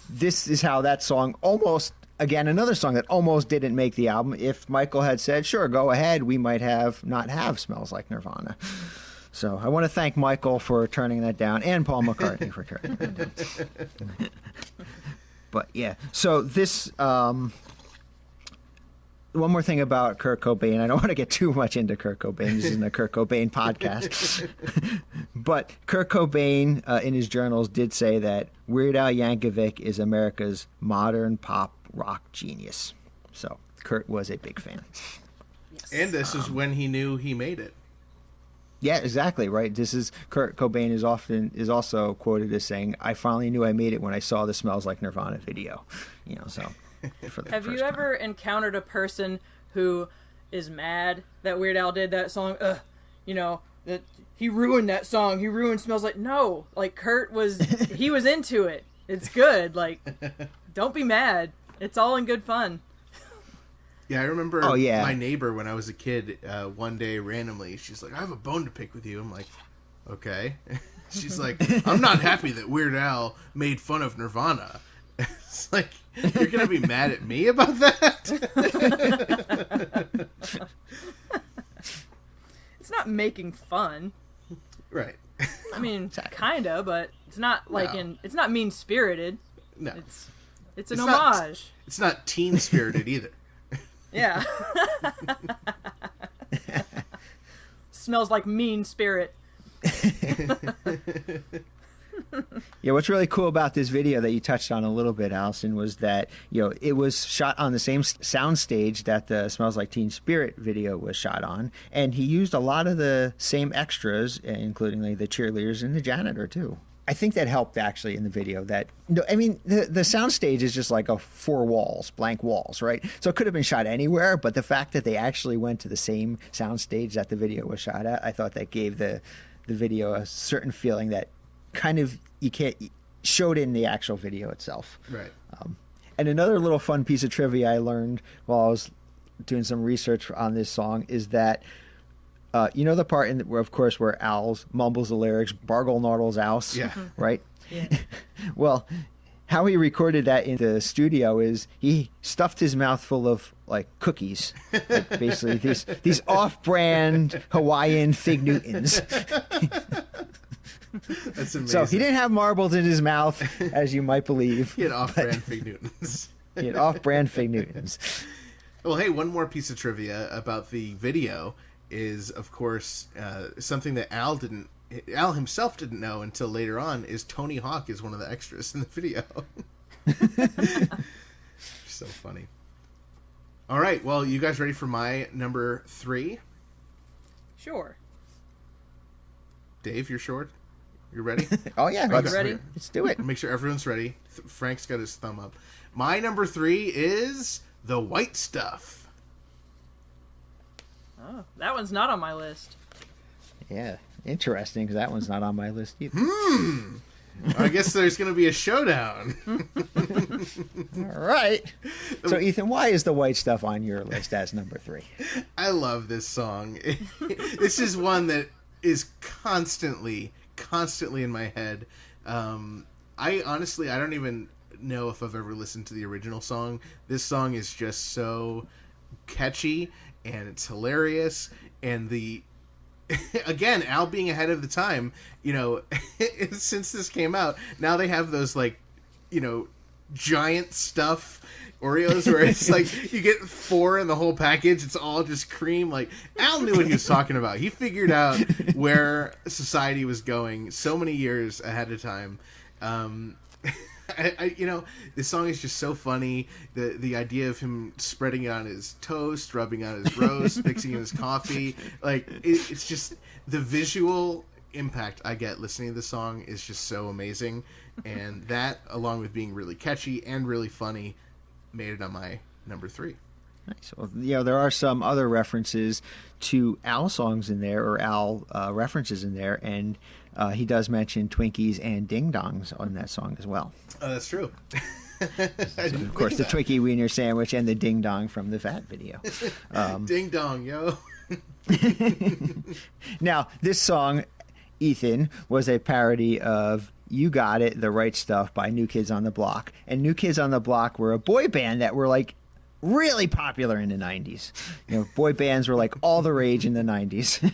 [SPEAKER 1] this is how that song almost, again, another song that almost didn't make the album. If Michael had said, sure, go ahead, we might not have Smells Like Nirvana. So I want to thank Michael for turning that down, and Paul McCartney for turning that down. But yeah, so this one more thing about Kurt Cobain. I don't want to get too much into Kurt Cobain. This isn't a Kurt Cobain podcast. But Kurt Cobain, in his journals, did say that Weird Al Yankovic is America's modern pop rock genius. So Kurt was a big fan.
[SPEAKER 5] Yes.
[SPEAKER 2] And this is when he knew he made it.
[SPEAKER 1] Yeah, exactly right. This is Kurt Cobain is also quoted as saying, "I finally knew I made it when I saw the Smells Like Nirvana video." So.
[SPEAKER 5] Have you ever encountered a person who is mad that Weird Al did that song? That he ruined that song. He ruined Smells Like. No, like Kurt he was into it. It's good. Like, don't be mad. It's all in good fun.
[SPEAKER 2] Yeah, I remember my neighbor when I was a kid, one day randomly, she's like, I have a bone to pick with you. I'm like, okay. She's like, I'm not happy that Weird Al made fun of Nirvana. It's like, you're going to be mad at me about that?
[SPEAKER 5] It's not making fun.
[SPEAKER 2] Right.
[SPEAKER 5] I mean, kinda, but it's not it's not mean-spirited.
[SPEAKER 2] No.
[SPEAKER 5] It's an homage.
[SPEAKER 2] It's not teen-spirited either.
[SPEAKER 5] Yeah. Smells like mean spirit.
[SPEAKER 1] Yeah, what's really cool about this video that you touched on a little bit, Allison, was that it was shot on the same sound stage that the Smells Like Teen Spirit video was shot on, and he used a lot of the same extras, including the cheerleaders and the janitor too. I think that helped actually in the video. The soundstage is just like blank walls, right? So it could have been shot anywhere, but the fact that they actually went to the same soundstage that the video was shot at, I thought that gave the video a certain feeling that kind of showed in the actual video itself.
[SPEAKER 2] Right.
[SPEAKER 1] And another little fun piece of trivia I learned while I was doing some research on this song is that the part where Al mumbles the lyrics, "Bargle Nordles Aus,"
[SPEAKER 2] yeah,
[SPEAKER 1] right?
[SPEAKER 5] Yeah.
[SPEAKER 1] Well, how he recorded that in the studio is he stuffed his mouth full of cookies, basically these off-brand Hawaiian Fig Newtons.
[SPEAKER 2] That's amazing.
[SPEAKER 1] So he didn't have marbles in his mouth, as you might believe.
[SPEAKER 2] He had off-brand Fig Newtons.
[SPEAKER 1] He had off-brand Fig Newtons.
[SPEAKER 2] Well, hey, one more piece of trivia about the video is, of course, something that Al himself didn't know until later on, is Tony Hawk is one of the extras in the video. So funny. All right, well, you guys ready for my number 3?
[SPEAKER 5] Sure.
[SPEAKER 2] Dave, you're short? You ready?
[SPEAKER 1] Oh, yeah.
[SPEAKER 5] Ready?
[SPEAKER 1] Let's do it.
[SPEAKER 2] Make sure everyone's ready. Frank's got his thumb up. My number 3 is The White Stuff.
[SPEAKER 5] Oh, that one's not on my list.
[SPEAKER 1] Yeah, interesting, because that one's not on my list either.
[SPEAKER 2] I guess there's going to be a showdown.
[SPEAKER 1] All right. So, Ethan, why is The White Stuff on your list as number 3?
[SPEAKER 2] I love this song. This is one that is constantly in my head. I don't even know if I've ever listened to the original song. This song is just so catchy, and it's hilarious, and again, Al being ahead of the time, since this came out, now they have those giant stuff Oreos where it's like you get 4 in the whole package. It's all just cream. Al knew what he was talking about. He figured out where society was going so many years ahead of time. This song is just so funny. The idea of him spreading it on his toast, rubbing on his roast, mixing in his coffee, it's just the visual impact I get listening to the song is just so amazing, and that, along with being really catchy and really funny, made it on my number 3.
[SPEAKER 1] Nice. Well, there are some other references to Al songs in there, or Al references in there, and he does mention Twinkies and Ding Dongs on that song as well.
[SPEAKER 2] Oh, that's true.
[SPEAKER 1] Of course, the Twinkie Wiener Sandwich and the Ding Dong from the Fat video.
[SPEAKER 2] Ding Dong, yo.
[SPEAKER 1] Now, this song, Ethan, was a parody of You Got It, The Right Stuff by New Kids on the Block. And New Kids on the Block were a boy band that were like really popular in the 90s. Boy bands were like all the rage in the 90s.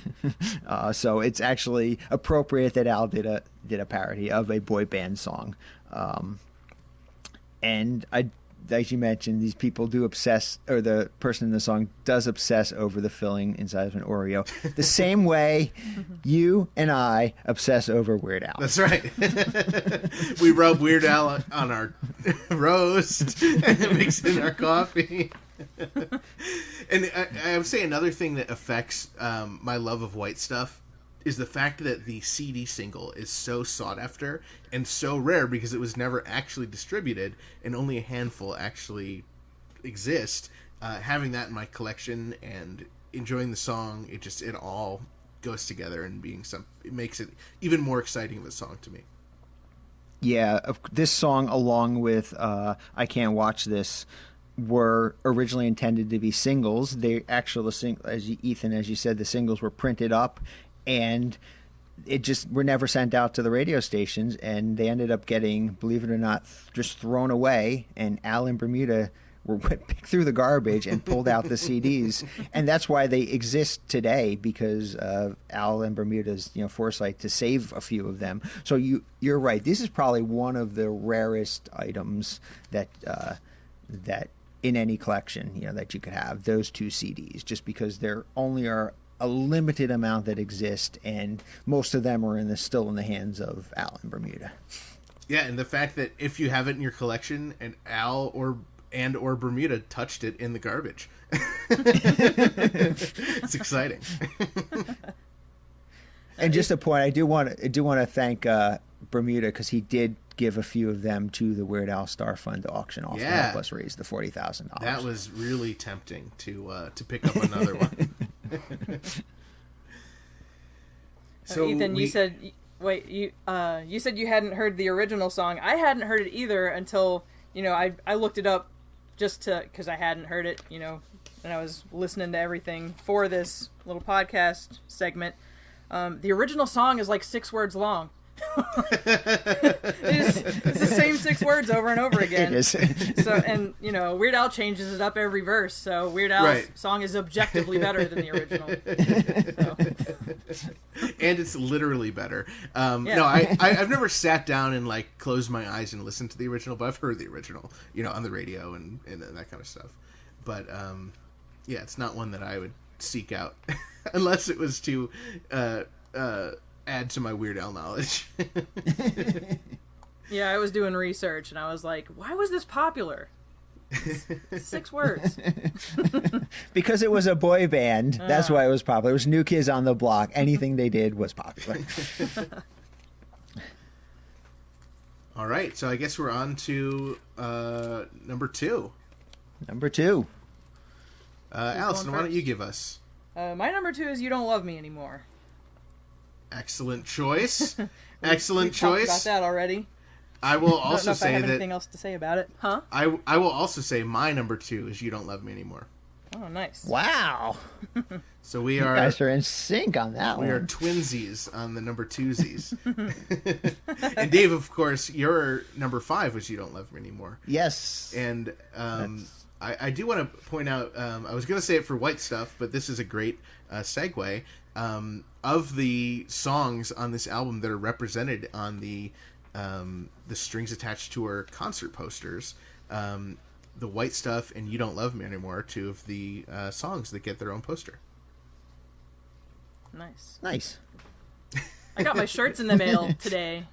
[SPEAKER 1] So it's actually appropriate that Al did a parody of a boy band song. And as you mentioned, these people do obsess, or the person in the song does obsess over the filling inside of an Oreo, the same way you and I obsess over Weird Al.
[SPEAKER 2] That's right. We rub Weird Al on our roast and mix it in our coffee. And I would say another thing that affects my love of White Stuff is the fact that the CD single is so sought after and so rare because it was never actually distributed and only a handful actually exist. Having that in my collection and enjoying the song, it all goes together and it makes it even more exciting of a song to me.
[SPEAKER 1] Yeah, this song along with I Can't Watch This were originally intended to be singles. They actually, Ethan, as you said, the singles were printed up and it just were never sent out to the radio stations, and they ended up getting, believe it or not, just thrown away. And Al and Bermuda were picked through the garbage and pulled out the CDs, and that's why they exist today, because of Al and Bermuda's foresight to save a few of them. So you're right. This is probably one of the rarest items that in any collection that you could have, those two CDs, just because there only are a limited amount that exist, and most of them are still in the hands of Al and Bermuda.
[SPEAKER 2] Yeah, and the fact that if you have it in your collection and Al or Bermuda touched it in the garbage, it's exciting.
[SPEAKER 1] And just a point, I do want to thank Bermuda, because he did give a few of them to the Weird Al Star Fund to auction off to help us raise the $40,000.
[SPEAKER 2] That was really tempting to pick up another one.
[SPEAKER 5] So Ethan, you said you said you hadn't heard the original song. I hadn't heard it either until I looked it up just because I hadn't heard it, and I was listening to everything for this little podcast segment. The original song is like 6 words long. It's the same 6 words over and over again.
[SPEAKER 1] It is.
[SPEAKER 5] So, and Weird Al changes it up every verse. So Weird Al's song is objectively better than the original.
[SPEAKER 2] And it's literally better. No, I've never sat down and closed my eyes and listened to the original, but I've heard the original, on the radio and that kind of stuff. But yeah, it's not one that I would seek out unless it was to add to my Weird Al knowledge.
[SPEAKER 5] Yeah, I was doing research and I was like, why was this popular? 6 words.
[SPEAKER 1] Because it was a boy band. That's why it was popular. It was New Kids on the Block. Anything they did was popular.
[SPEAKER 2] All right, so I guess we're on to number 2.
[SPEAKER 1] Number 2.
[SPEAKER 2] Allison, why don't you give us?
[SPEAKER 5] My number 2 is You Don't Love Me Anymore.
[SPEAKER 2] Excellent choice. Excellent choice.
[SPEAKER 5] Talked about that already.
[SPEAKER 2] I will also say
[SPEAKER 5] I have
[SPEAKER 2] that
[SPEAKER 5] anything else to say about it, huh?
[SPEAKER 2] I will also say my number 2 is You Don't Love Me Anymore.
[SPEAKER 5] Oh, nice.
[SPEAKER 1] Wow.
[SPEAKER 2] So you
[SPEAKER 1] guys are in sync on that one.
[SPEAKER 2] We are twinsies on the number 2sies. And Dave, of course, your number 5 was You Don't Love Me Anymore.
[SPEAKER 1] Yes.
[SPEAKER 2] And I do want to point out, I was going to say it for White Stuff, but this is a great segue. Of the songs on this album that are represented on the Strings Attached Tour concert posters, the White Stuff and You Don't Love Me Anymore are 2 of the songs that get their own poster.
[SPEAKER 5] Nice. I got my shirts in the mail today.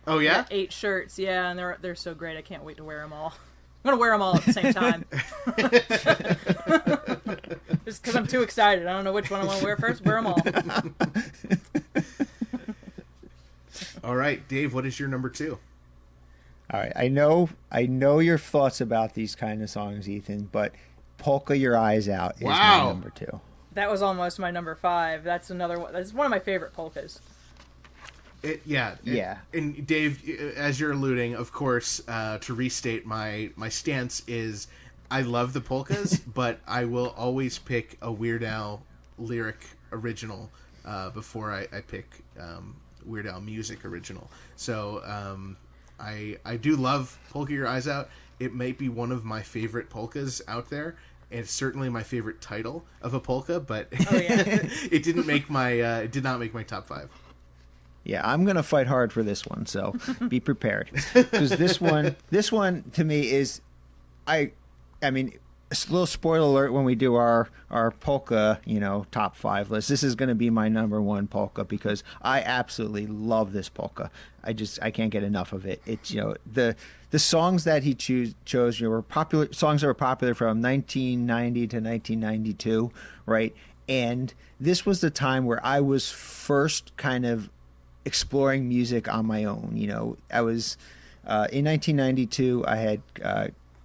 [SPEAKER 2] Oh yeah?
[SPEAKER 5] 8 shirts, yeah, and they're so great. I can't wait to wear them all. I'm gonna wear them all at the same time. Just because I'm too excited. I don't know which one I want to wear first. Wear them all.
[SPEAKER 2] All right, Dave, what is your number 2?
[SPEAKER 1] All right, I know your thoughts about these kind of songs, Ethan, but Polka Your Eyes Out is
[SPEAKER 2] Wow.
[SPEAKER 1] my number 2.
[SPEAKER 5] That was almost my number 5. That's another one. That's one of my favorite polkas.
[SPEAKER 1] Yeah.
[SPEAKER 2] And Dave, as you're alluding, of course, to restate my stance is, I love the polkas, but I will always pick a Weird Al lyric original before I pick Weird Al music original. So I do love Polka Your Eyes Out. It might be one of my favorite polkas out there. It's certainly my favorite title of a polka, but it did not make my top 5.
[SPEAKER 1] Yeah, I'm gonna fight hard for this one, so be prepared. Because this one to me is, I mean, a little spoiler alert when we do our polka, top 5 list. This is going to be my number 1 polka because I absolutely love this polka. I can't get enough of it. It's the songs that he chose were popular songs that were popular from 1990 to 1992, right? And this was the time where I was first kind of exploring music on my own. I was in 1992. I had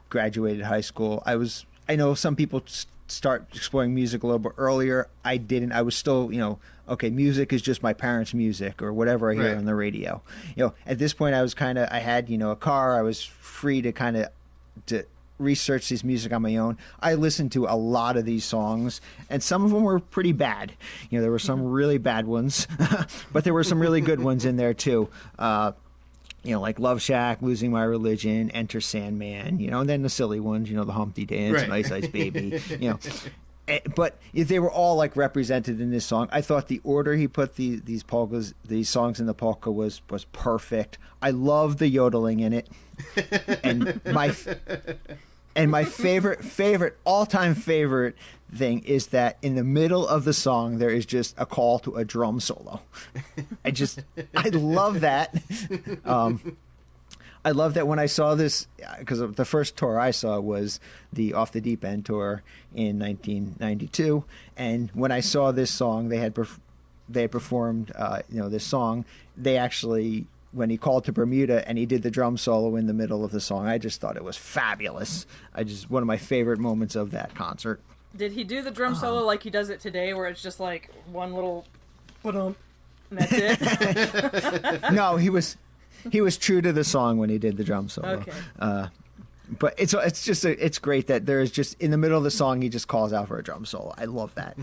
[SPEAKER 1] graduated high school. I know some people start exploring music a little bit earlier. I didn't. I was still, okay, music is just my parents' music or whatever I hear on the radio. At this point, I had, a car. I was free to to research this music on my own. I listened to a lot of these songs, and some of them were pretty bad. There were some really bad ones, but there were some really good ones in there too. Like Love Shack, Losing My Religion, Enter Sandman, and then the silly ones, the Humpty Dance, and Ice Ice Baby, But they were all like represented in this song. I thought the order he put these songs in the polka was perfect. I love the yodeling in it, and my favorite all-time favorite thing is that in the middle of the song there is just a call to a drum solo. I love that. I love that when I saw this, because the first tour I saw was the Off the Deep End tour in 1992, and when I saw this song, they had performed this song. They actually, when he called to Bermuda and he did the drum solo in the middle of the song, I just thought it was fabulous. One of my favorite moments of that concert.
[SPEAKER 5] Did he do the drum solo like he does it today, where it's just like one little and that's it?
[SPEAKER 1] No, he was true to the song when he did the drum solo.
[SPEAKER 5] Okay.
[SPEAKER 1] But it's great that there is just in the middle of the song he just calls out for a drum solo. I love that.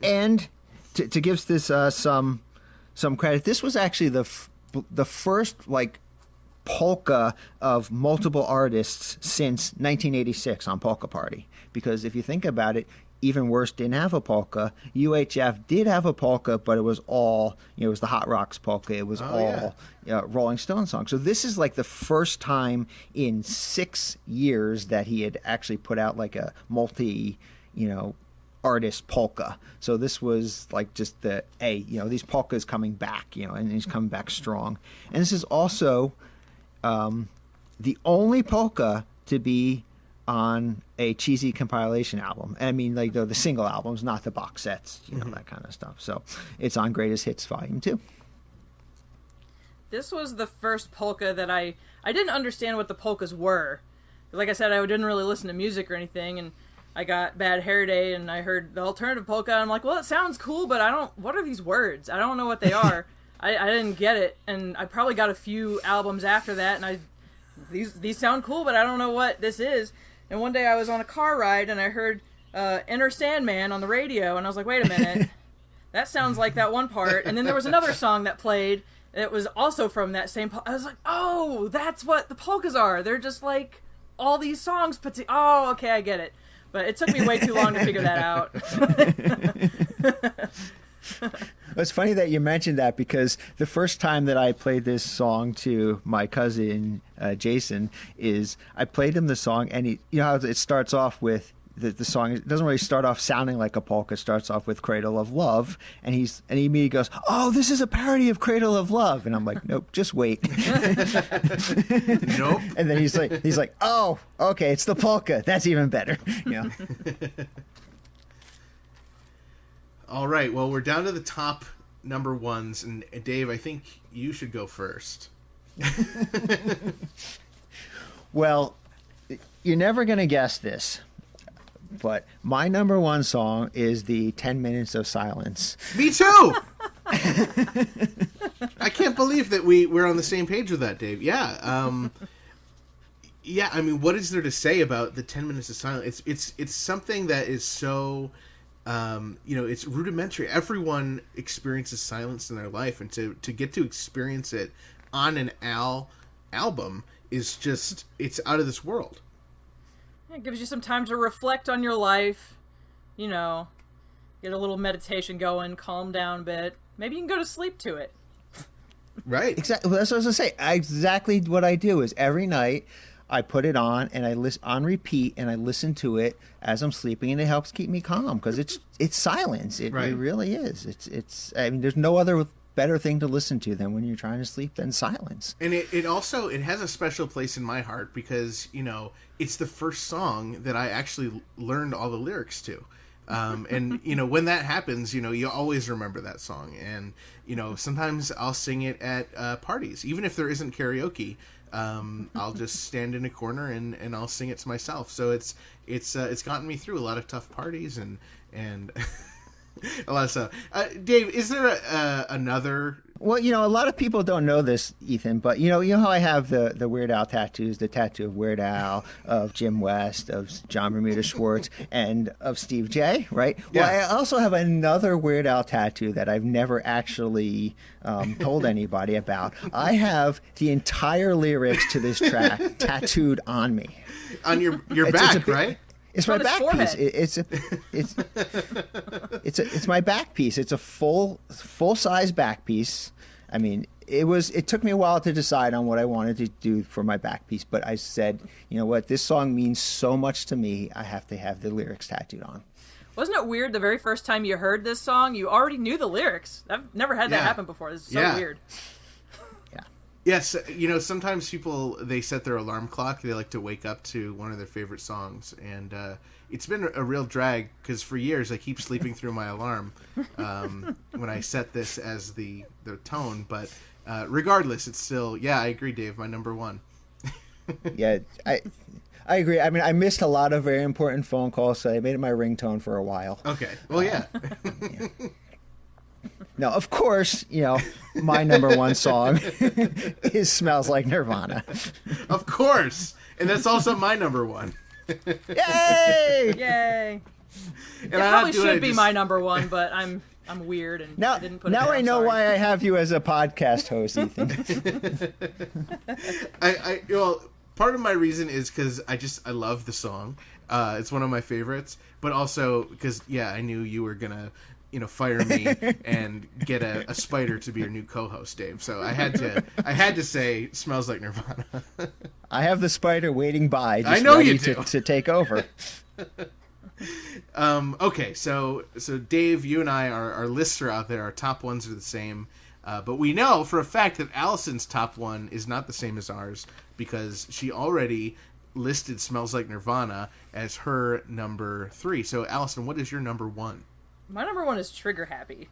[SPEAKER 1] And to give this some credit, this was actually the first polka of multiple artists since 1986 on Polka Party. Because if you think about it, Even Worse didn't have a polka. UHF did have a polka, but it was all, it was the Hot Rocks polka. It was Rolling Stone songs. So this is like the first time in 6 years that he had actually put out like a multi, artist polka. So this was like just these polkas coming back, and he's coming back strong. And this is also the only polka to be on a cheesy compilation album. I mean, like the single albums, not the box sets, that kind of stuff. So it's on Greatest Hits Volume 2.
[SPEAKER 5] This was the first polka that I didn't understand what the polkas were. Like I said, I didn't really listen to music or anything, and I got Bad Hair Day, and I heard the alternative polka, and I'm like, well, it sounds cool, but what are these words? I don't know what they are. I didn't get it, and I probably got a few albums after that, and these sound cool, but I don't know what this is. And one day I was on a car ride and I heard Enter Sandman on the radio, and I was like, wait a minute, that sounds like that one part. And then there was another song that played that was also from that same I was like, oh, that's what the polkas are. They're just like all these songs put together. Oh, okay, I get it. But it took me way too long to figure that out.
[SPEAKER 1] It's funny that you mentioned that, because the first time that I played this song to my cousin Jason is I played him the song, and he, how it starts off with the song. It doesn't really start off sounding like a polka. It starts off with Cradle of Love, and he immediately goes, "Oh, this is a parody of Cradle of Love," and I'm like, "Nope, just wait."
[SPEAKER 2] Nope.
[SPEAKER 1] And then he's like, "Oh, okay, it's the polka. That's even better."
[SPEAKER 2] All right, well, we're down to the top number ones, and Dave, I think you should go first.
[SPEAKER 1] Well, you're never going to guess this. But my number one song is the 10 Minutes of Silence.
[SPEAKER 2] Me too! I can't believe that we're on the same page with that, Dave. Yeah. Yeah, I mean, what is there to say about the 10 Minutes of Silence? It's something that is so, it's rudimentary. Everyone experiences silence in their life, and to get to experience it on an album is just, it's out of this world.
[SPEAKER 5] It gives you some time to reflect on your life, get a little meditation going, calm down a bit. Maybe you can go to sleep to it.
[SPEAKER 2] Right.
[SPEAKER 1] Exactly. That's what I was going to say. Exactly what I do is every night I put it on and I listen on repeat and I listen to it as I'm sleeping, and it helps keep me calm because it's silence. It really is. It's. I mean, there's no other better thing to listen to than when you're trying to sleep than silence.
[SPEAKER 2] And it also has a special place in my heart because it's the first song that I actually learned all the lyrics to. And when that happens, you always remember that song. And sometimes I'll sing it at parties, even if there isn't karaoke. I'll just stand in a corner and I'll sing it to myself. So it's gotten me through a lot of tough parties and a lot of stuff. Dave, is there another?
[SPEAKER 1] Well, a lot of people don't know this, Ethan, but you know how I have the Weird Al tattoos, the tattoo of Weird Al, of Jim West, of John Bermuda Schwartz, and of Steve J, right? Yeah. Well, I also have another Weird Al tattoo that I've never actually told anybody about. I have the entire lyrics to this track tattooed on me.
[SPEAKER 2] On your back, right?
[SPEAKER 1] It's my back piece. It's my back piece. It's a full size back piece. I mean, it took me a while to decide on what I wanted to do for my back piece, but I said, you know what, this song means so much to me, I have to have the lyrics tattooed on.
[SPEAKER 5] Wasn't it weird the very first time you heard this song, you already knew the lyrics? I've never had that happen before. This is so weird.
[SPEAKER 2] Yes, sometimes people, they set their alarm clock. They like to wake up to one of their favorite songs. And it's been a real drag because for years I keep sleeping through my alarm when I set this as the tone. But regardless, it's still, I agree, Dave, my number one.
[SPEAKER 1] Yeah, I agree. I mean, I missed a lot of very important phone calls, so I made it my ringtone for a while.
[SPEAKER 2] Okay, well, yeah.
[SPEAKER 1] Now, of course, my number one song is Smells Like Nirvana.
[SPEAKER 2] Of course. And that's also my number one.
[SPEAKER 1] Yay!
[SPEAKER 5] Yay.
[SPEAKER 2] And
[SPEAKER 5] it probably should be my number one, but I'm weird and
[SPEAKER 1] now,
[SPEAKER 5] didn't put it
[SPEAKER 1] now
[SPEAKER 5] down,
[SPEAKER 1] I know
[SPEAKER 5] sorry.
[SPEAKER 1] why I have you as a podcast host, Ethan.
[SPEAKER 2] Part of my reason is because I love the song. It's one of my favorites, but also because, I knew you were going to fire me and get a spider to be your new co-host, Dave. So I had to say Smells Like Nirvana.
[SPEAKER 1] I have the spider waiting by, just
[SPEAKER 2] I know
[SPEAKER 1] ready
[SPEAKER 2] you do.
[SPEAKER 1] to take over.
[SPEAKER 2] Okay, so Dave, you and I, our lists are out there. Our top ones are the same. But we know for a fact that Allison's top one is not the same as ours because she already listed Smells Like Nirvana as her number 3. So, Allison, what is your number 1?
[SPEAKER 5] My number 1 is Trigger Happy.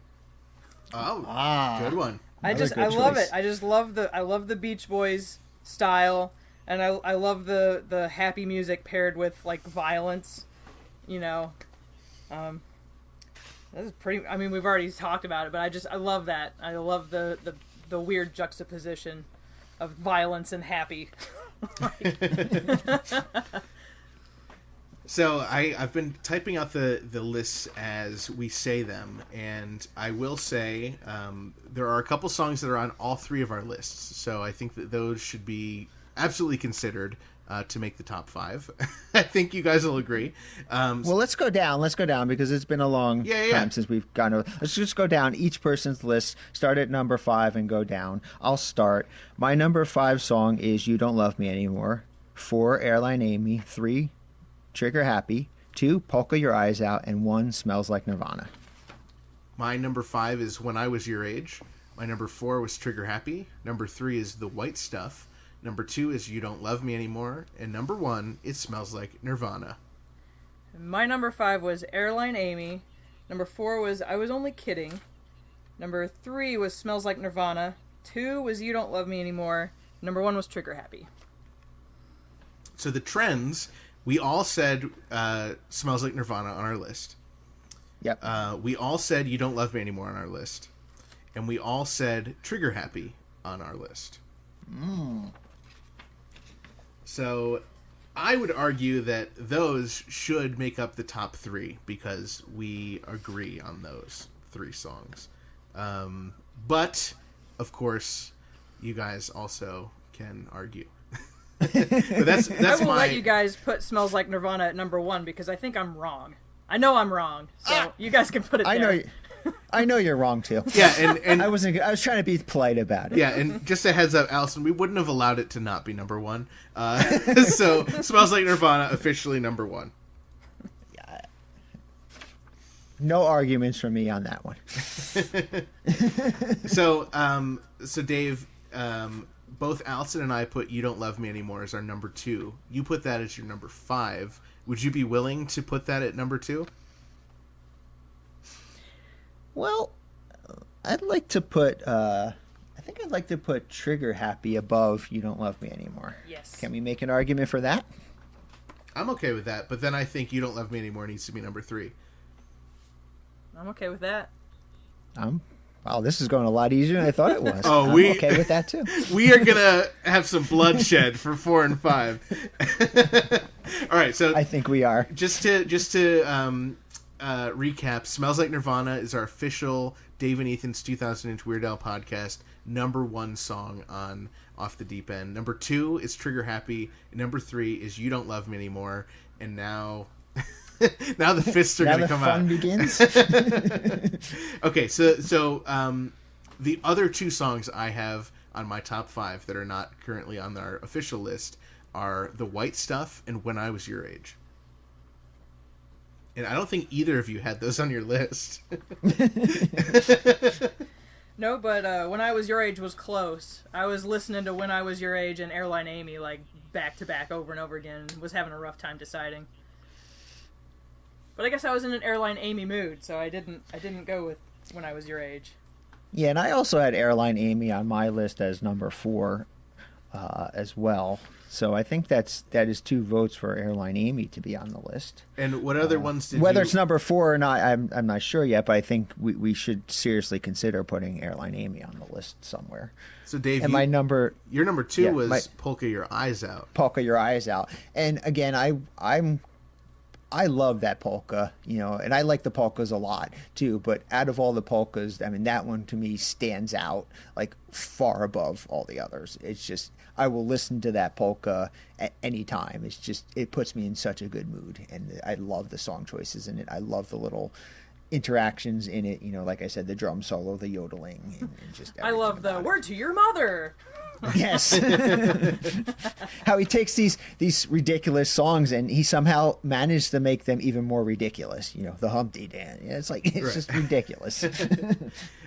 [SPEAKER 2] Oh, good one.
[SPEAKER 5] I love it. I just love the Beach Boys style, and I love the happy music paired with like violence. This is pretty. I mean, we've already talked about it, but I love that. I love the weird juxtaposition of violence and happy.
[SPEAKER 2] So I've been typing out the lists as we say them, and I will say there are a couple songs that are on all 3 of our lists. So I think that those should be absolutely considered to make the top 5. I think you guys will agree.
[SPEAKER 1] Well, let's go down because it's been a long time since we've gone over. Let's just go down each person's list, start at number 5 and go down. I'll start. My number 5 song is You Don't Love Me Anymore. 4, Airline Amy. 3, Trigger Happy. 2, Polka Your Eyes Out. And 1, Smells Like Nirvana.
[SPEAKER 2] My number 5 is When I Was Your Age. My number 4 was Trigger Happy. Number 3 is The White Stuff. Number 2 is You Don't Love Me Anymore. And number 1 is Smells Like Nirvana.
[SPEAKER 5] My number 5 was Airline Amy. Number 4 was I Was Only Kidding. Number 3 was Smells Like Nirvana. 2 was You Don't Love Me Anymore. Number 1 was Trigger Happy.
[SPEAKER 2] So the trends We all said Smells Like Nirvana on our list.
[SPEAKER 1] Yep.
[SPEAKER 2] We all said You Don't Love Me Anymore on our list. And we all said Trigger Happy on our list. So I would argue that those should make up the top 3 because we agree on those 3 songs. But, of course, you guys also can argue. But that's
[SPEAKER 5] I will let you guys put Smells Like Nirvana at number 1 because I think I'm wrong. I know I'm wrong, so you guys can put it there.
[SPEAKER 1] I know you're wrong too.
[SPEAKER 2] Yeah, and
[SPEAKER 1] I was trying to be polite about it.
[SPEAKER 2] Yeah, and just a heads up, Allison, we wouldn't have allowed it to not be number 1. So Smells Like Nirvana officially number 1.
[SPEAKER 1] Yeah. No arguments from me on that one.
[SPEAKER 2] So Dave, both Allison and I put You Don't Love Me Anymore as our number 2. You put that as your number 5. Would you be willing to put that at number 2?
[SPEAKER 1] Well, I'd like to put Trigger Happy above You Don't Love Me Anymore.
[SPEAKER 5] Yes.
[SPEAKER 1] Can we make an argument for that?
[SPEAKER 2] I'm okay with that, but then I think You Don't Love Me Anymore needs to be number 3.
[SPEAKER 5] I'm okay with that.
[SPEAKER 1] Wow, this is going a lot easier than I thought it was.
[SPEAKER 2] Oh,
[SPEAKER 1] I'm okay with that too.
[SPEAKER 2] We are gonna have some bloodshed for 4 and 5. All right, so
[SPEAKER 1] I think we are.
[SPEAKER 2] Just to recap, Smells Like Nirvana is our official Dave and Ethan's 2000-inch Weird Al podcast number 1 song on Off the Deep End. Number 2 is Trigger Happy. And number 3 is You Don't Love Me Anymore. And now the fists are going to come out.
[SPEAKER 1] Now the fun begins.
[SPEAKER 2] Okay, so the other 2 songs I have on my top 5 that are not currently on our official list are The White Stuff and When I Was Your Age. And I don't think either of you had those on your list.
[SPEAKER 5] No, but When I Was Your Age was close. I was listening to When I Was Your Age and Airline Amy like back to back over and over again. Was having a rough time deciding. But I guess I was in an Airline Amy mood, so I didn't go with When I Was Your Age.
[SPEAKER 1] Yeah, and I also had Airline Amy on my list as number 4 as well. So I think that is 2 votes for Airline Amy to be on the list.
[SPEAKER 2] And what other ones did
[SPEAKER 1] whether
[SPEAKER 2] you...
[SPEAKER 1] it's number 4 or not, I'm not sure yet, but I think we should seriously consider putting Airline Amy on the list somewhere.
[SPEAKER 2] So Dave,
[SPEAKER 1] and
[SPEAKER 2] your number 2 was Polka Your Eyes Out.
[SPEAKER 1] Polka Your Eyes Out. And again, I love that polka, and I like the polkas a lot too, but out of all the polkas, I mean, that one to me stands out like far above all the others. It's just, I will listen to that polka at any time. It's just, it puts me in such a good mood, and I love the song choices in it. I love the little interactions in it, like I said, the drum solo, the yodeling, and just
[SPEAKER 5] I love the word to your mother.
[SPEAKER 1] Yes. How he takes these ridiculous songs and he somehow managed to make them even more ridiculous. The Humpty Dance. It's like, it's just ridiculous.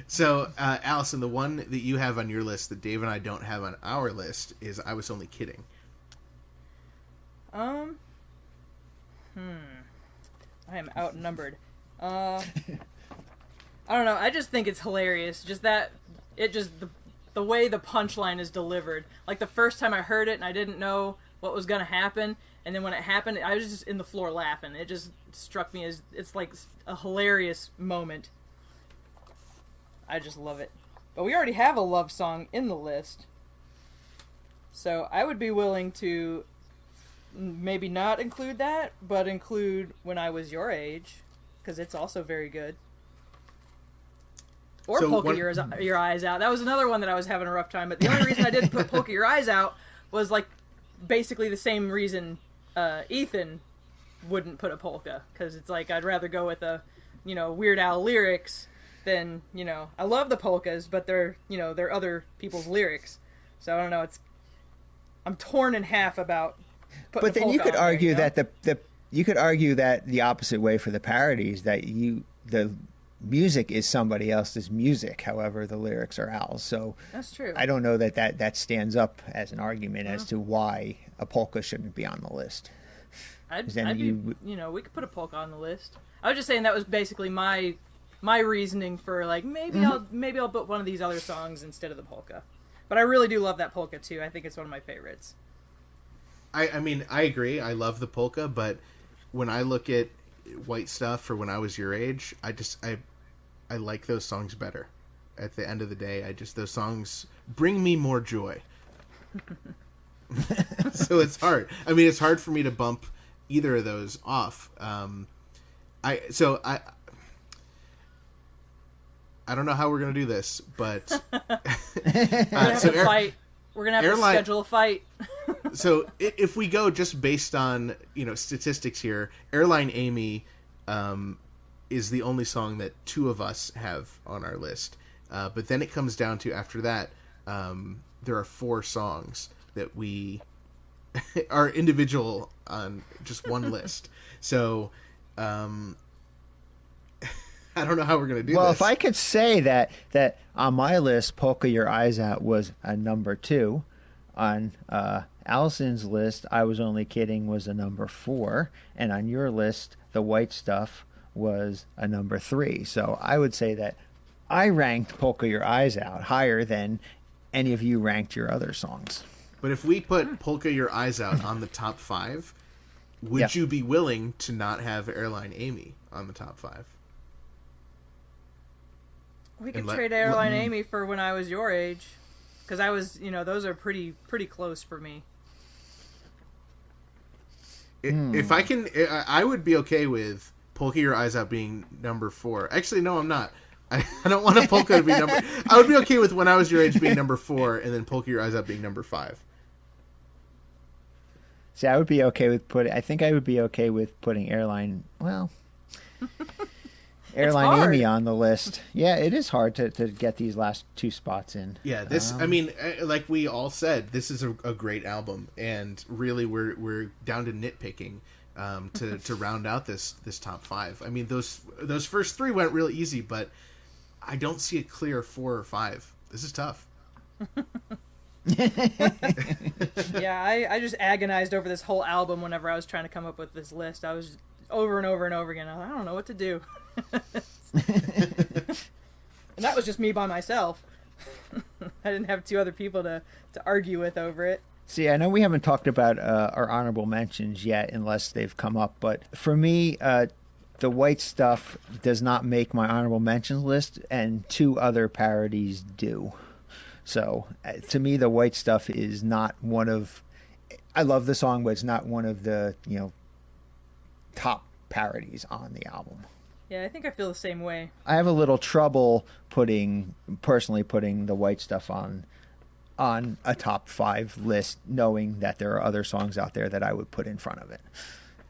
[SPEAKER 2] So, Allison, the one that you have on your list that Dave and I don't have on our list is I Was Only Kidding.
[SPEAKER 5] I am outnumbered. I don't know. I just think it's hilarious. The way the punchline is delivered. Like the first time I heard it and I didn't know what was going to happen. And then when it happened, I was just in the floor laughing. It just struck me as, it's like a hilarious moment. I just love it. But we already have a love song in the list. So I would be willing to maybe not include that, but include When I Was Your Age. Because it's also very good. Or
[SPEAKER 2] So
[SPEAKER 5] Polka Your Eyes Out. That was another one that I was having a rough time. But the only reason I didn't put Polka Your Eyes Out was like basically the same reason Ethan wouldn't put a polka. Because it's like I'd rather go with a, Weird Al lyrics than, I love the polkas, but they're other people's lyrics. So I don't know. I'm torn in half about putting
[SPEAKER 1] But then you could argue that you could argue that the opposite way for the parodies, that the music is somebody else's music, however the lyrics are Al's. So
[SPEAKER 5] that's true.
[SPEAKER 1] I don't know that stands up as an argument as to why a polka shouldn't be on the list.
[SPEAKER 5] we could put a polka on the list. I was just saying that was basically my reasoning for like maybe I'll put one of these other songs instead of the polka. But I really do love that polka too. I think it's one of my favorites.
[SPEAKER 2] I mean, I agree. I love the polka, but when I look at White Stuff for When I Was Your Age, I like those songs better. At the end of the day, those songs bring me more joy. So it's hard. I mean, it's hard for me to bump either of those off. I don't know how we're gonna do this, but
[SPEAKER 5] We're gonna have to fight. We're gonna have to schedule a fight.
[SPEAKER 2] So if we go just based on statistics here, Airline Amy is the only song that two of us have on our list. But then it comes down to, after that, there are 4 songs that we are individual on just one list. So I don't know how we're going to do this.
[SPEAKER 1] Well, if I could say that on my list, Polka Your Eyes Out was a number 2. On Allison's list, I Was Only Kidding was a number 4. And on your list, The White Stuff was a number 3. So I would say that I ranked Polka Your Eyes Out higher than any of you ranked your other songs.
[SPEAKER 2] But if we put Polka Your Eyes Out on the top 5, would you be willing to not have Airline Amy on the top 5?
[SPEAKER 5] We could trade Airline Amy for When I Was Your Age, because I was, those are pretty close for me.
[SPEAKER 2] If I can, I would be okay with Polka Your Eyes Out being number 4. Actually, no, I'm not. I don't want a polka to be number. I would be okay with When I Was Your Age being number 4, and then Polka Your Eyes Out being number 5.
[SPEAKER 1] See, I would be okay with I think I would be okay with putting Airline Amy on the list. Yeah, it is hard to get these last 2 spots in.
[SPEAKER 2] Yeah, I mean, like we all said, this is a great album, and really we're down to nitpicking to round out this top 5. I mean, those first 3 went real easy, but I don't see a clear 4 or 5. This is tough.
[SPEAKER 5] Yeah, I just agonized over this whole album whenever I was trying to come up with this list. I was over and over and over again. I don't know what to do. And that was just me by myself. I didn't have 2 other people to argue with over it.
[SPEAKER 1] See, I know we haven't talked about our honorable mentions yet unless they've come up, but for me, The White Stuff does not make my honorable mentions list, and 2 other parodies do. So, to me, The White Stuff is not one of... I love the song, but it's not one of the, top parodies on the album.
[SPEAKER 5] Yeah, I think I feel the same way.
[SPEAKER 1] I have a little trouble personally putting The White Stuff on a top 5 list, knowing that there are other songs out there that I would put in front of it.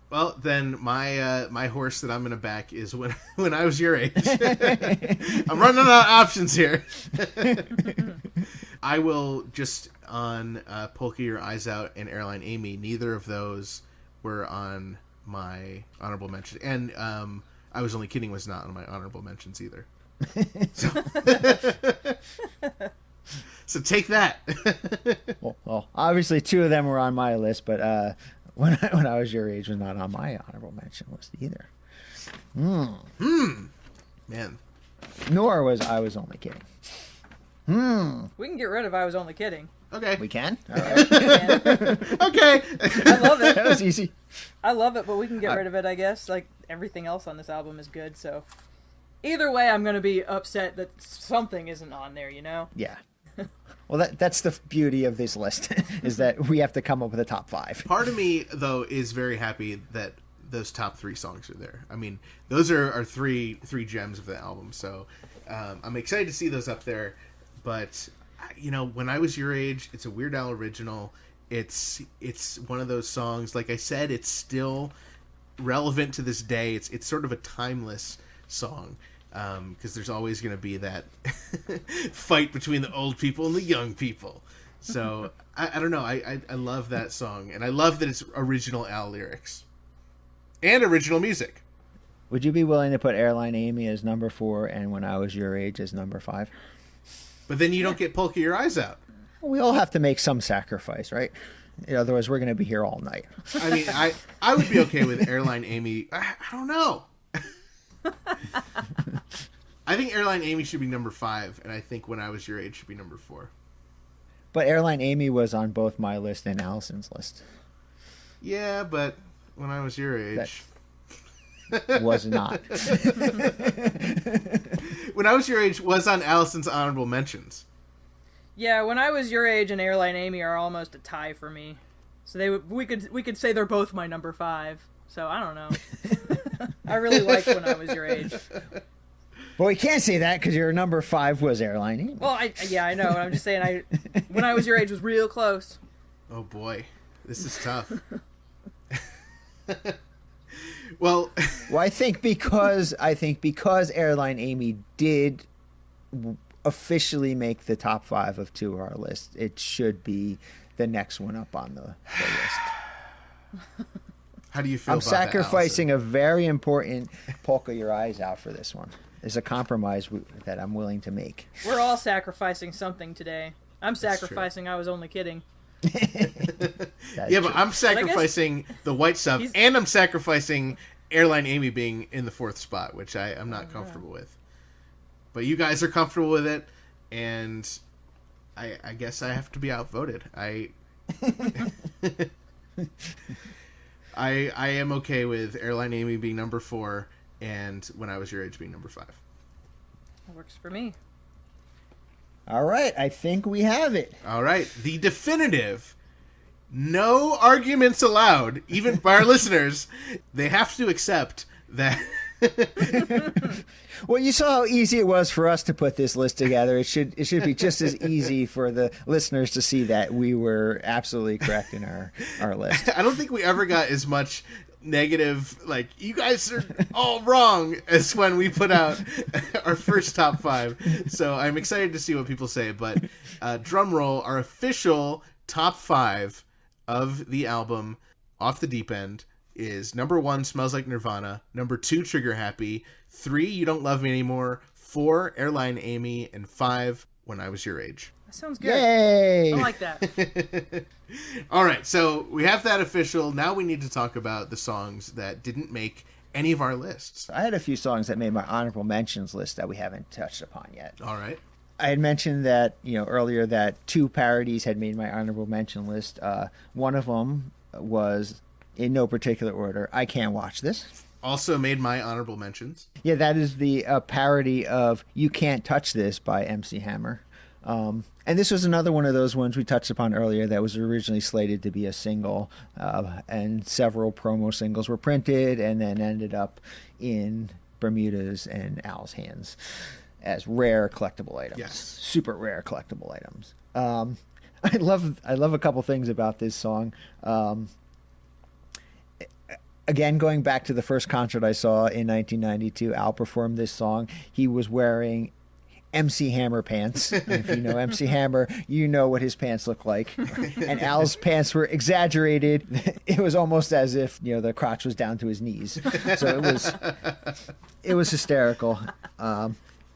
[SPEAKER 2] Well, then my horse that I'm going to back is when I Was Your Age. I'm running out of options here. I will just on Polka Your Eyes Out and Airline Amy. Neither of those were on my honorable mention, and I Was Only Kidding was not on my honorable mentions either. So take that.
[SPEAKER 1] well, obviously 2 of them were on my list, but when I Was Your Age was not on my honorable mention list either.
[SPEAKER 2] Man.
[SPEAKER 1] Nor was I Was Only Kidding.
[SPEAKER 5] We can get rid of I Was Only Kidding.
[SPEAKER 2] Okay.
[SPEAKER 1] We can? All right.
[SPEAKER 2] Okay.
[SPEAKER 5] I love it.
[SPEAKER 1] That was easy.
[SPEAKER 5] I love it, but we can get rid of it, I guess. Like, everything else on this album is good, so... Either way, I'm going to be upset that something isn't on there,
[SPEAKER 1] Yeah. Well, that's the beauty of this list, is that we have to come up with a top 5.
[SPEAKER 2] Part of me, though, is very happy that those top 3 songs are there. I mean, those are three gems of the album, so I'm excited to see those up there. But, When I Was Your Age, it's a Weird Al original. It's one of those songs, like I said, it's still relevant to this day. It's sort of a timeless song. Because there's always going to be that fight between the old people and the young people. So, I don't know. I love that song. And I love that it's original Al lyrics. And original music.
[SPEAKER 1] Would you be willing to put Airline Amy as number 4 and When I Was Your Age as number 5?
[SPEAKER 2] But then you don't get Polka Your Eyes Out.
[SPEAKER 1] Well, we all have to make some sacrifice, right? Otherwise, we're going to be here all night.
[SPEAKER 2] I mean, I would be okay with Airline Amy. I don't know. I think Airline Amy should be number 5, and I think When I Was Your Age should be number 4.
[SPEAKER 1] But Airline Amy was on both my list and Allison's list.
[SPEAKER 2] Yeah, but when I was your age...
[SPEAKER 1] Was not.
[SPEAKER 2] When I was your age was on Allison's honorable mentions.
[SPEAKER 5] Yeah, when I was your age and Airline Amy are almost a tie for me. So we could say they're both my number 5. So I don't know. I really liked When I Was Your Age.
[SPEAKER 1] Well, we can't say that because your number 5 was Airline Amy.
[SPEAKER 5] Well, I know. I'm just saying When I Was Your Age was real close.
[SPEAKER 2] Oh boy, this is tough. Well,
[SPEAKER 1] I think because Airline Amy did officially make the top 5 of 2 of our list, it should be the next one up on the list.
[SPEAKER 2] How do you feel
[SPEAKER 1] I'm
[SPEAKER 2] about
[SPEAKER 1] sacrificing
[SPEAKER 2] that,
[SPEAKER 1] a very important Polka Your Eyes Out for this one. There's a compromise that I'm willing to make.
[SPEAKER 5] We're all sacrificing something today. I'm sacrificing. I was only kidding.
[SPEAKER 2] Yeah, but I'm sacrificing the white stuff, and I'm sacrificing Airline Amy being in the 4th spot, which I'm not comfortable with. But you guys are comfortable with it, and I guess I have to be outvoted. I am okay with Airline Amy being number 4 and When I Was Your Age being number 5.
[SPEAKER 5] That works for me.
[SPEAKER 1] All right, I think we have it.
[SPEAKER 2] All right, the definitive, no arguments allowed, even by our listeners. They have to accept that.
[SPEAKER 1] Well, you saw how easy it was for us to put this list together. It should be just as easy for the listeners to see that we were absolutely correct in our list.
[SPEAKER 2] I don't think we ever got as much negative, like, you guys are all wrong, as when we put out our first top 5. So I'm excited to see what people say. But drum roll, our official top 5 of the album Off the Deep End is number 1, Smells Like Nirvana, number 2, Trigger Happy, 3, You Don't Love Me Anymore, 4, Airline Amy, and 5, When I Was Your Age.
[SPEAKER 5] That sounds good.
[SPEAKER 1] Yay!
[SPEAKER 5] I like that.
[SPEAKER 2] All right, so we have that official. Now we need to talk about the songs that didn't make any of our lists.
[SPEAKER 1] I had a few songs that made my honorable mentions list that we haven't touched upon yet.
[SPEAKER 2] All right.
[SPEAKER 1] I had mentioned that, earlier that 2 parodies had made my honorable mention list. One of them was, in no particular order, I Can't Watch This.
[SPEAKER 2] Also made my honorable mentions.
[SPEAKER 1] Yeah, that is the parody of You Can't Touch This by MC Hammer. And this was another one of those ones we touched upon earlier that was originally slated to be a single, and several promo singles were printed and then ended up in Bermuda's and Al's hands as rare collectible items.
[SPEAKER 2] Yes.
[SPEAKER 1] Super rare collectible items. I love a couple things about this song. Again, going back to the first concert I saw in 1992, Al performed this song. He was wearing MC Hammer pants. And if you know MC Hammer, you know what his pants look like. And Al's pants were exaggerated. It was almost as if, the crotch was down to his knees. So it was hysterical.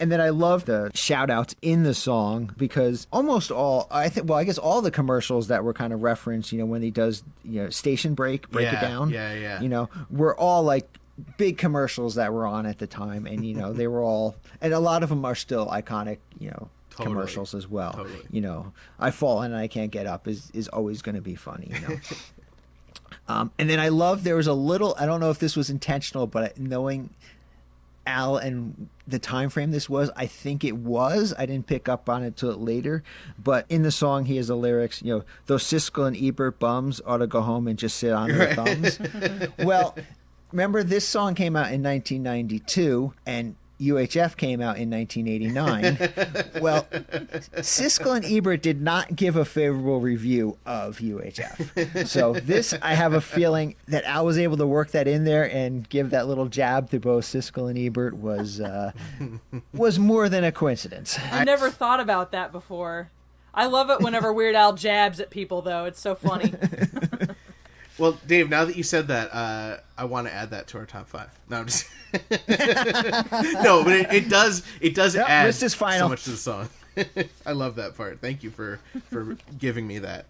[SPEAKER 1] And then I love the shout outs in the song because almost all, I guess all the commercials that were kind of referenced, when he does, Station Break It Down.
[SPEAKER 2] Yeah.
[SPEAKER 1] Were all like big commercials that were on at the time. And, they were all, and a lot of them are still iconic, commercials as well.
[SPEAKER 2] Totally.
[SPEAKER 1] I Fall and I Can't Get Up is always going to be funny, And then I love, there was a little, I don't know if this was intentional, but knowing Al and the time frame this was, I think it was. I didn't pick up on it till later, but in the song he has the lyrics, those Siskel and Ebert bums ought to go home and just sit on their thumbs. Well, remember this song came out in 1992 and UHF came out in 1989. Well, Siskel and Ebert did not give a favorable review of UHF. So this, I have a feeling that Al was able to work that in there and give that little jab to both Siskel and Ebert was more than a coincidence.
[SPEAKER 5] I never thought about that before. I love it whenever Weird Al jabs at people, though. It's so funny.
[SPEAKER 2] Well, Dave, now that you said that, I want to add that to our top 5. No, I'm just no, but it does add
[SPEAKER 1] list is final.
[SPEAKER 2] So much to the song. I love that part. Thank you for giving me that.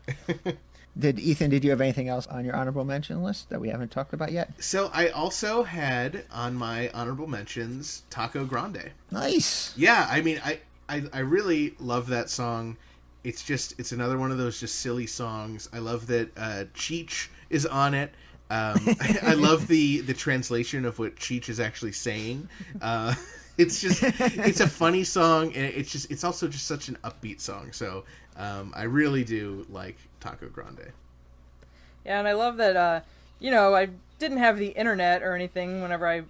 [SPEAKER 1] Ethan, did you have anything else on your honorable mention list that we haven't talked about yet?
[SPEAKER 2] So I also had on my honorable mentions Taco Grande.
[SPEAKER 1] Nice.
[SPEAKER 2] Yeah, I mean, I really love that song. It's another one of those just silly songs. I love that Cheech is on it. I love the translation of what Cheech is actually saying. It's a funny song, and it's also just such an upbeat song. So I really do like Taco Grande.
[SPEAKER 5] Yeah, and I love that, I didn't have the internet or anything whenever I,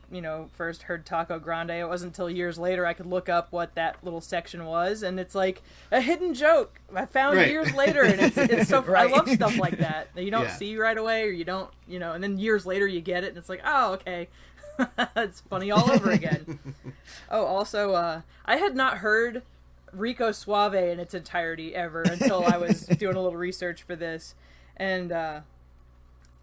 [SPEAKER 5] first heard Taco Grande. It wasn't until years later I could look up what that little section was, and it's like a hidden joke I found years later, and it's so
[SPEAKER 1] Right.
[SPEAKER 5] I love stuff like that you don't see right away, or you don't, and then years later you get it, and it's like, oh, okay. It's funny all over again. Oh, also, I had not heard Rico Suave in its entirety ever until I was doing a little research for this, and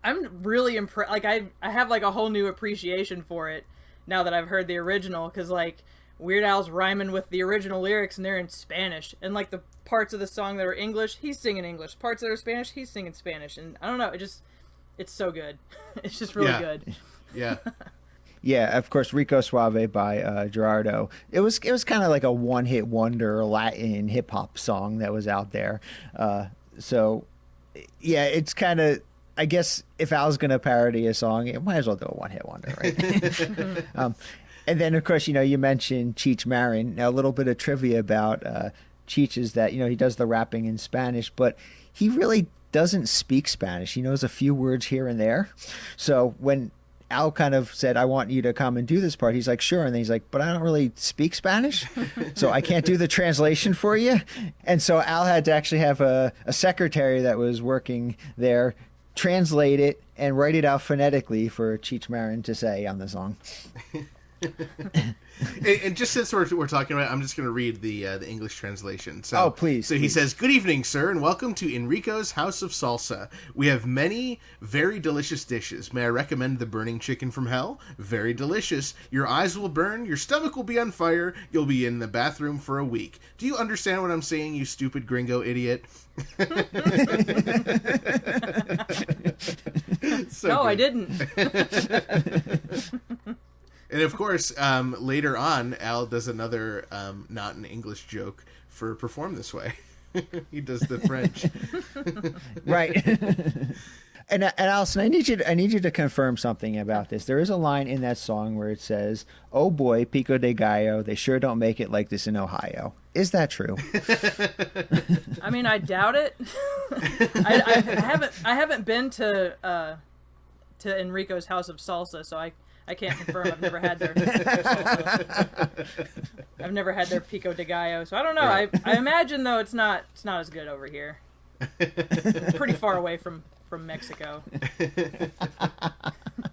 [SPEAKER 5] I'm really impressed. Like, I have like a whole new appreciation for it now that I've heard the original, because like Weird Al's rhyming with the original lyrics, and they're in Spanish, and like the parts of the song that are English, he's singing English. Parts that are Spanish, he's singing Spanish, and I don't know, it's so good. It's just really good.
[SPEAKER 2] Yeah.
[SPEAKER 1] Yeah, of course, Rico Suave by Gerardo. It was kind of like a one-hit wonder Latin hip-hop song that was out there. So, yeah, it's kind of, I guess, if Al's going to parody a song, it might as well do a one-hit wonder, right? And then, of course, you mentioned Cheech Marin. Now, a little bit of trivia about Cheech is that, he does the rapping in Spanish, but he really doesn't speak Spanish. He knows a few words here and there. So when Al kind of said, I want you to come and do this part, he's like, sure. And then he's like, but I don't really speak Spanish, so I can't do the translation for you. And so Al had to actually have a secretary that was working there translate it and write it out phonetically for Cheech Marin to say on the song.
[SPEAKER 2] And just since we're talking about it, I'm just going to read the English translation. So,
[SPEAKER 1] please.
[SPEAKER 2] So he says, "Good evening, sir, and welcome to Enrico's House of Salsa. We have many very delicious dishes. May I recommend the burning chicken from hell? Very delicious. Your eyes will burn, your stomach will be on fire, you'll be in the bathroom for a week. Do you understand what I'm saying, you stupid gringo idiot?"
[SPEAKER 5] No, I didn't.
[SPEAKER 2] And of course, later on, Al does another not an English joke for Perform This Way. He does the French.
[SPEAKER 1] Right. And Alison, I need you to confirm something about this. There is a line in that song where it says, "Oh boy, Pico de Gallo, they sure don't make it like this in Ohio." Is that true?
[SPEAKER 5] I mean, I doubt it. I haven't been to Enrico's House of Salsa, so I can't confirm. I've never had their salsa. I've never had their pico de gallo, so I don't know.
[SPEAKER 2] Right.
[SPEAKER 5] I imagine though it's not as good over here. It's pretty far away from Mexico.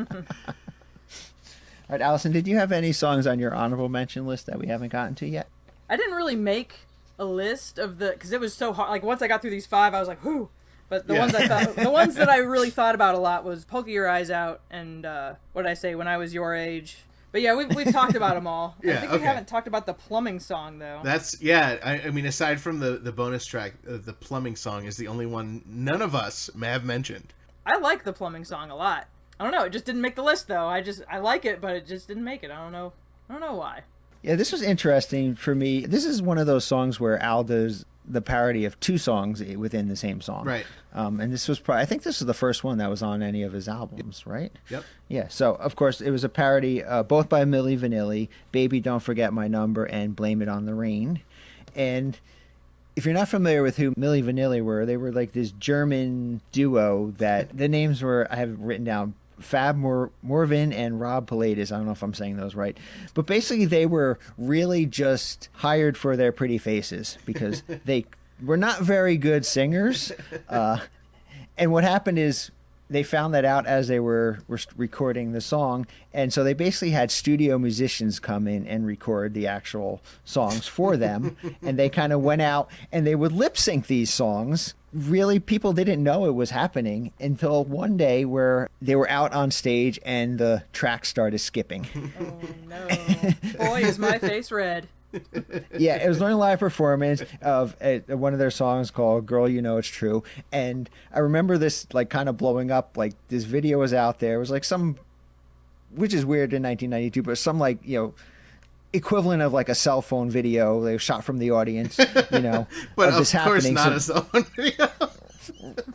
[SPEAKER 1] All right, Alison, did you have any songs on your honorable mention list that we haven't gotten to yet?
[SPEAKER 5] I didn't really make a list of because it was so hard. Like once I got through these 5, I was like, whew. But the ones that I really thought about a lot was "Polka Your Eyes Out" and what did I say, "When I Was Your Age." But yeah, we've talked about them all.
[SPEAKER 2] Yeah,
[SPEAKER 5] I think we haven't talked about the plumbing song though.
[SPEAKER 2] I mean, aside from the bonus track, the plumbing song is the only one none of us may have mentioned.
[SPEAKER 5] I like the plumbing song a lot. I don't know, it just didn't make the list though. I like it, but it just didn't make it. I don't know why.
[SPEAKER 1] Yeah, this was interesting for me. This is one of those songs where Al does the parody of 2 songs within the same song.
[SPEAKER 2] Right.
[SPEAKER 1] And this was I think this was the first one that was on any of his albums, right?
[SPEAKER 2] Yep.
[SPEAKER 1] Yeah, so of course it was a parody both by Milli Vanilli, "Baby Don't Forget My Number" and "Blame It on the Rain." And if you're not familiar with who Milli Vanilli were, they were like this German duo that the names were, I have written down, Fab Morvin and Rob Pilatus. I don't know if I'm saying those right. But basically they were really just hired for their pretty faces because they were not very good singers. And what happened is they found that out as they were recording the song. And so they basically had studio musicians come in and record the actual songs for them. And they kind of went out and they would lip sync these songs. Really, people didn't know it was happening until one day where they were out on stage and the track started skipping.
[SPEAKER 5] Oh no. Boy, is my face red.
[SPEAKER 1] Yeah, it was during a live performance of one of their songs called "Girl, You Know It's True." And I remember this like kind of blowing up. Like this video was out there. It was like some, which is weird in 1992, but some like, equivalent of like a cell phone video. They were shot from the audience,
[SPEAKER 2] But
[SPEAKER 1] of this
[SPEAKER 2] of course
[SPEAKER 1] happening.
[SPEAKER 2] not a cell phone video.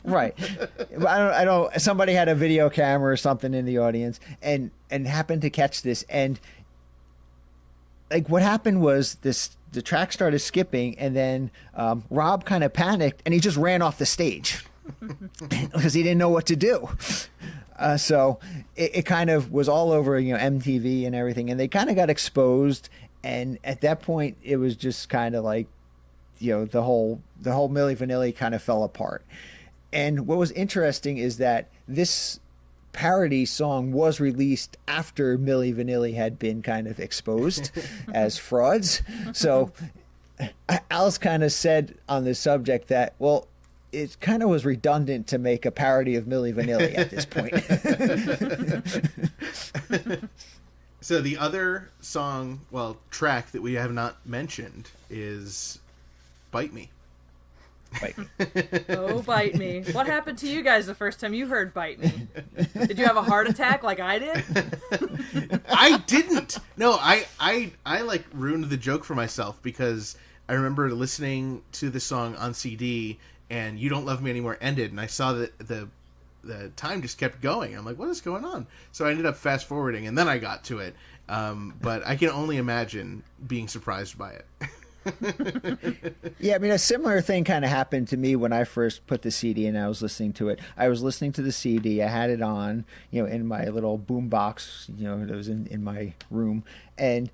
[SPEAKER 1] Right. I don't. Somebody had a video camera or something in the audience, and happened to catch this. And like, what happened was the track started skipping, and then Rob kind of panicked, and he just ran off the stage because he didn't know what to do. So it kind of was all over, MTV and everything, and they kind of got exposed. And at that point, it was just kind of like, the whole Milli Vanilli kind of fell apart. And what was interesting is that this parody song was released after Milli Vanilli had been kind of exposed as frauds. So Alice kind of said on the subject that, well, it kind of was redundant to make a parody of Milli Vanilli at this point.
[SPEAKER 2] So the other track that we have not mentioned is Bite Me.
[SPEAKER 1] Bite Me.
[SPEAKER 5] Oh, Bite Me. What happened to you guys the first time you heard Bite Me? Did you have a heart attack like I did?
[SPEAKER 2] I didn't. No, I like ruined the joke for myself because I remember listening to the song on CD and You Don't Love Me Anymore ended, and I saw that the time just kept going. I'm like, what is going on? So I ended up fast forwarding, and then I got to it. But I can only imagine being surprised by it.
[SPEAKER 1] Yeah, I mean, a similar thing kind of happened to me when I first put the CD and I was listening to it. I was listening to the CD. I had it on, in my little boom box, that was in my room. And,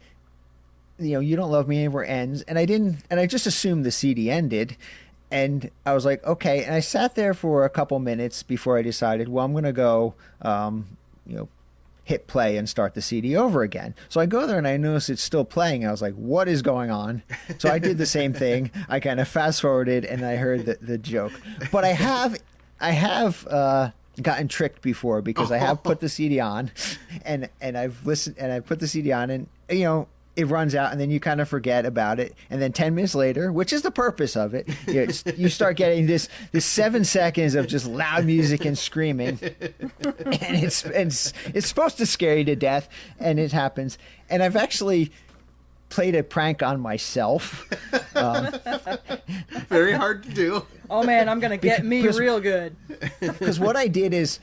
[SPEAKER 1] You Don't Love Me Anymore ends. And I just assumed the CD ended. And I was like, okay. And I sat there for a couple minutes before I decided, well, I'm going to go, hit play and start the CD over again. So I go there and I notice it's still playing. I was like, what is going on? So I did the same thing. I kind of fast forwarded and I heard the joke. But I have gotten tricked before because I have put the CD on and I've listened and I put the CD on and, it runs out and then you kind of forget about it. And then 10 minutes later, which is the purpose of it, you start getting this 7 seconds of just loud music and screaming. And it's supposed to scare you to death. And it happens. And I've actually played a prank on myself.
[SPEAKER 2] Very hard to do.
[SPEAKER 5] Oh man, I'm going to get me real good.
[SPEAKER 1] Because what I did is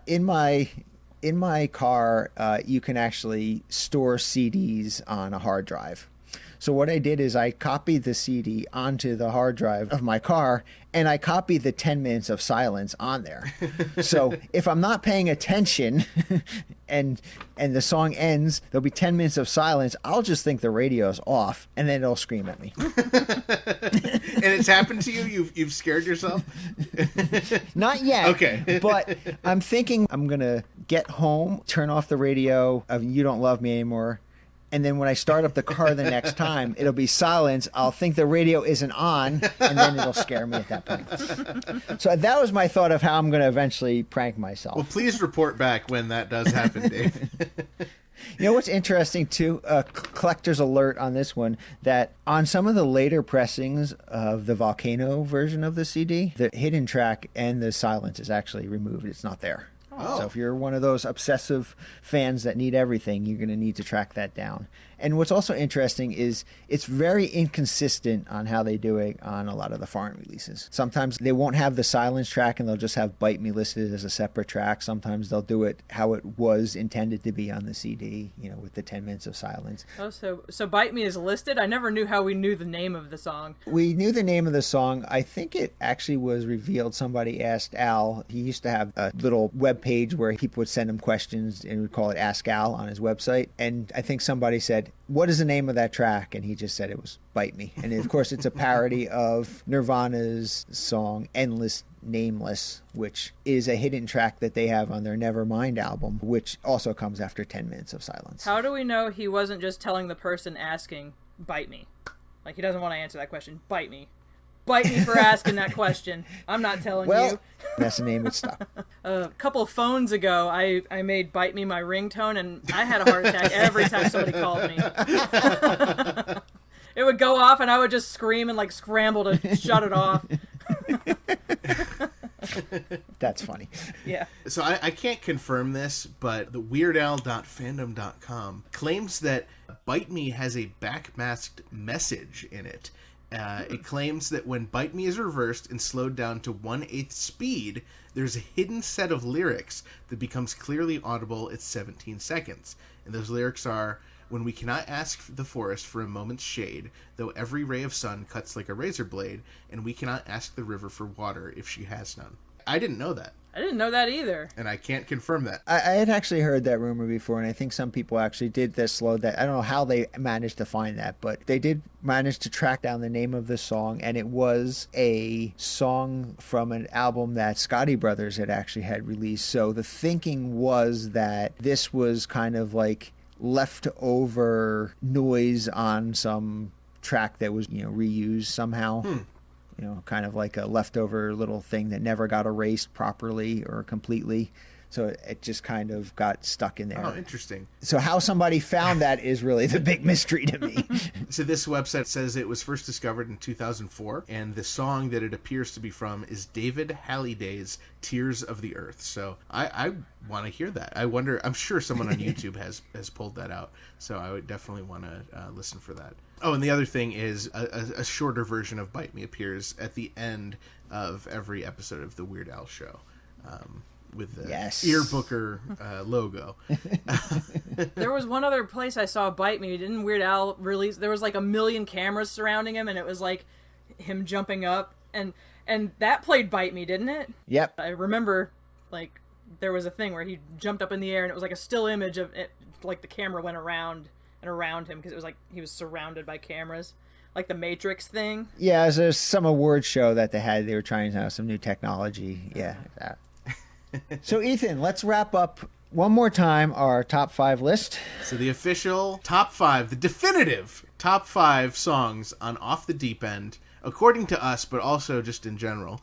[SPEAKER 1] in my car, you can actually store CDs on a hard drive. So what I did is I copied the CD onto the hard drive of my car, and I copied the 10 minutes of silence on there. So if I'm not paying attention and the song ends, there'll be 10 minutes of silence. I'll just think the radio's off, and then it'll scream at me.
[SPEAKER 2] And it's happened to you? You've scared yourself?
[SPEAKER 1] Not yet.
[SPEAKER 2] Okay.
[SPEAKER 1] But I'm thinking I'm going to get home, turn off the radio of You Don't Love Me Anymore, and then when I start up the car the next time, it'll be silence. I'll think the radio isn't on, and then it'll scare me at that point. So that was my thought of how I'm going to eventually prank myself.
[SPEAKER 2] Well, please report back when that does happen, Dave.
[SPEAKER 1] You know what's interesting, too? Collector's alert on this one, that on some of the later pressings of the Volcano version of the CD, the hidden track and the silence is actually removed. It's not there.
[SPEAKER 2] Oh.
[SPEAKER 1] So if you're one of those obsessive fans that need everything, you're going to need to track that down. And what's also interesting is it's very inconsistent on how they do it on a lot of the foreign releases. Sometimes they won't have the silence track and they'll just have Bite Me listed as a separate track. Sometimes they'll do it how it was intended to be on the CD, with the 10 minutes of silence.
[SPEAKER 5] Oh, so Bite Me is listed? I never knew how we knew the name of the song.
[SPEAKER 1] We knew the name of the song. I think it actually was revealed. Somebody asked Al. He used to have a little web page where people would send him questions and we'd call it Ask Al on his website. And I think somebody said, what is the name of that track? And he just said it was Bite Me. And of course, it's a parody of Nirvana's song Endless Nameless, which is a hidden track that they have on their Nevermind album, which also comes after 10 minutes of silence.
[SPEAKER 5] How do we know he wasn't just telling the person asking, bite me? Like, he doesn't want to answer that question. Bite me. Bite me for asking that question. I'm not telling you.
[SPEAKER 1] That's the name it stuck.
[SPEAKER 5] A couple of phones ago, I made Bite Me my ringtone, and I had a heart attack every time somebody called me. It would go off, and I would just scream and, scramble to shut it off.
[SPEAKER 1] That's funny.
[SPEAKER 5] Yeah.
[SPEAKER 2] So I can't confirm this, but the weirdal.fandom.com claims that Bite Me has a backmasked message in it. It claims that when Bite Me is reversed and slowed down to 1/8 speed, there's a hidden set of lyrics that becomes clearly audible at 17 seconds. And those lyrics are, "When we cannot ask the forest for a moment's shade, though every ray of sun cuts like a razor blade, and we cannot ask the river for water if she has none." I didn't know that.
[SPEAKER 5] I didn't know that either.
[SPEAKER 2] And I can't confirm that.
[SPEAKER 1] I had actually heard that rumor before, and I think some people actually did this slow that. I don't know how they managed to find that, but they did manage to track down the name of the song, and it was a song from an album that Scotty Brothers had released. So the thinking was that this was kind of like leftover noise on some track that was, reused somehow. Kind of like a leftover little thing that never got erased properly or completely. So it just kind of got stuck in there.
[SPEAKER 2] Oh, interesting.
[SPEAKER 1] So how somebody found that is really the big mystery to me.
[SPEAKER 2] So this website says it was first discovered in 2004, and the song that it appears to be from is David Halliday's Tears of the Earth. So I want to hear that. I'm sure someone on YouTube has pulled that out. So I would definitely want to listen for that. Oh, and the other thing is a shorter version of Bite Me appears at the end of every episode of the Weird Al Show. With the Earbooker logo.
[SPEAKER 5] There was one other place I saw Bite Me. Didn't Weird Al release? There was like 1 million cameras surrounding him, and it was like him jumping up, and that played Bite Me, didn't it?
[SPEAKER 1] Yep.
[SPEAKER 5] I remember like there was a thing where he jumped up in the air, and it was like a still image of it, like the camera went around and around him because it was like he was surrounded by cameras, like the Matrix thing.
[SPEAKER 1] Yeah, there's some award show that they were trying to have some new technology. Yeah. So, Ethan, let's wrap up one more time our top 5 list.
[SPEAKER 2] So the official top 5, the definitive top 5 songs on Off the Deep End, according to us, but also just in general.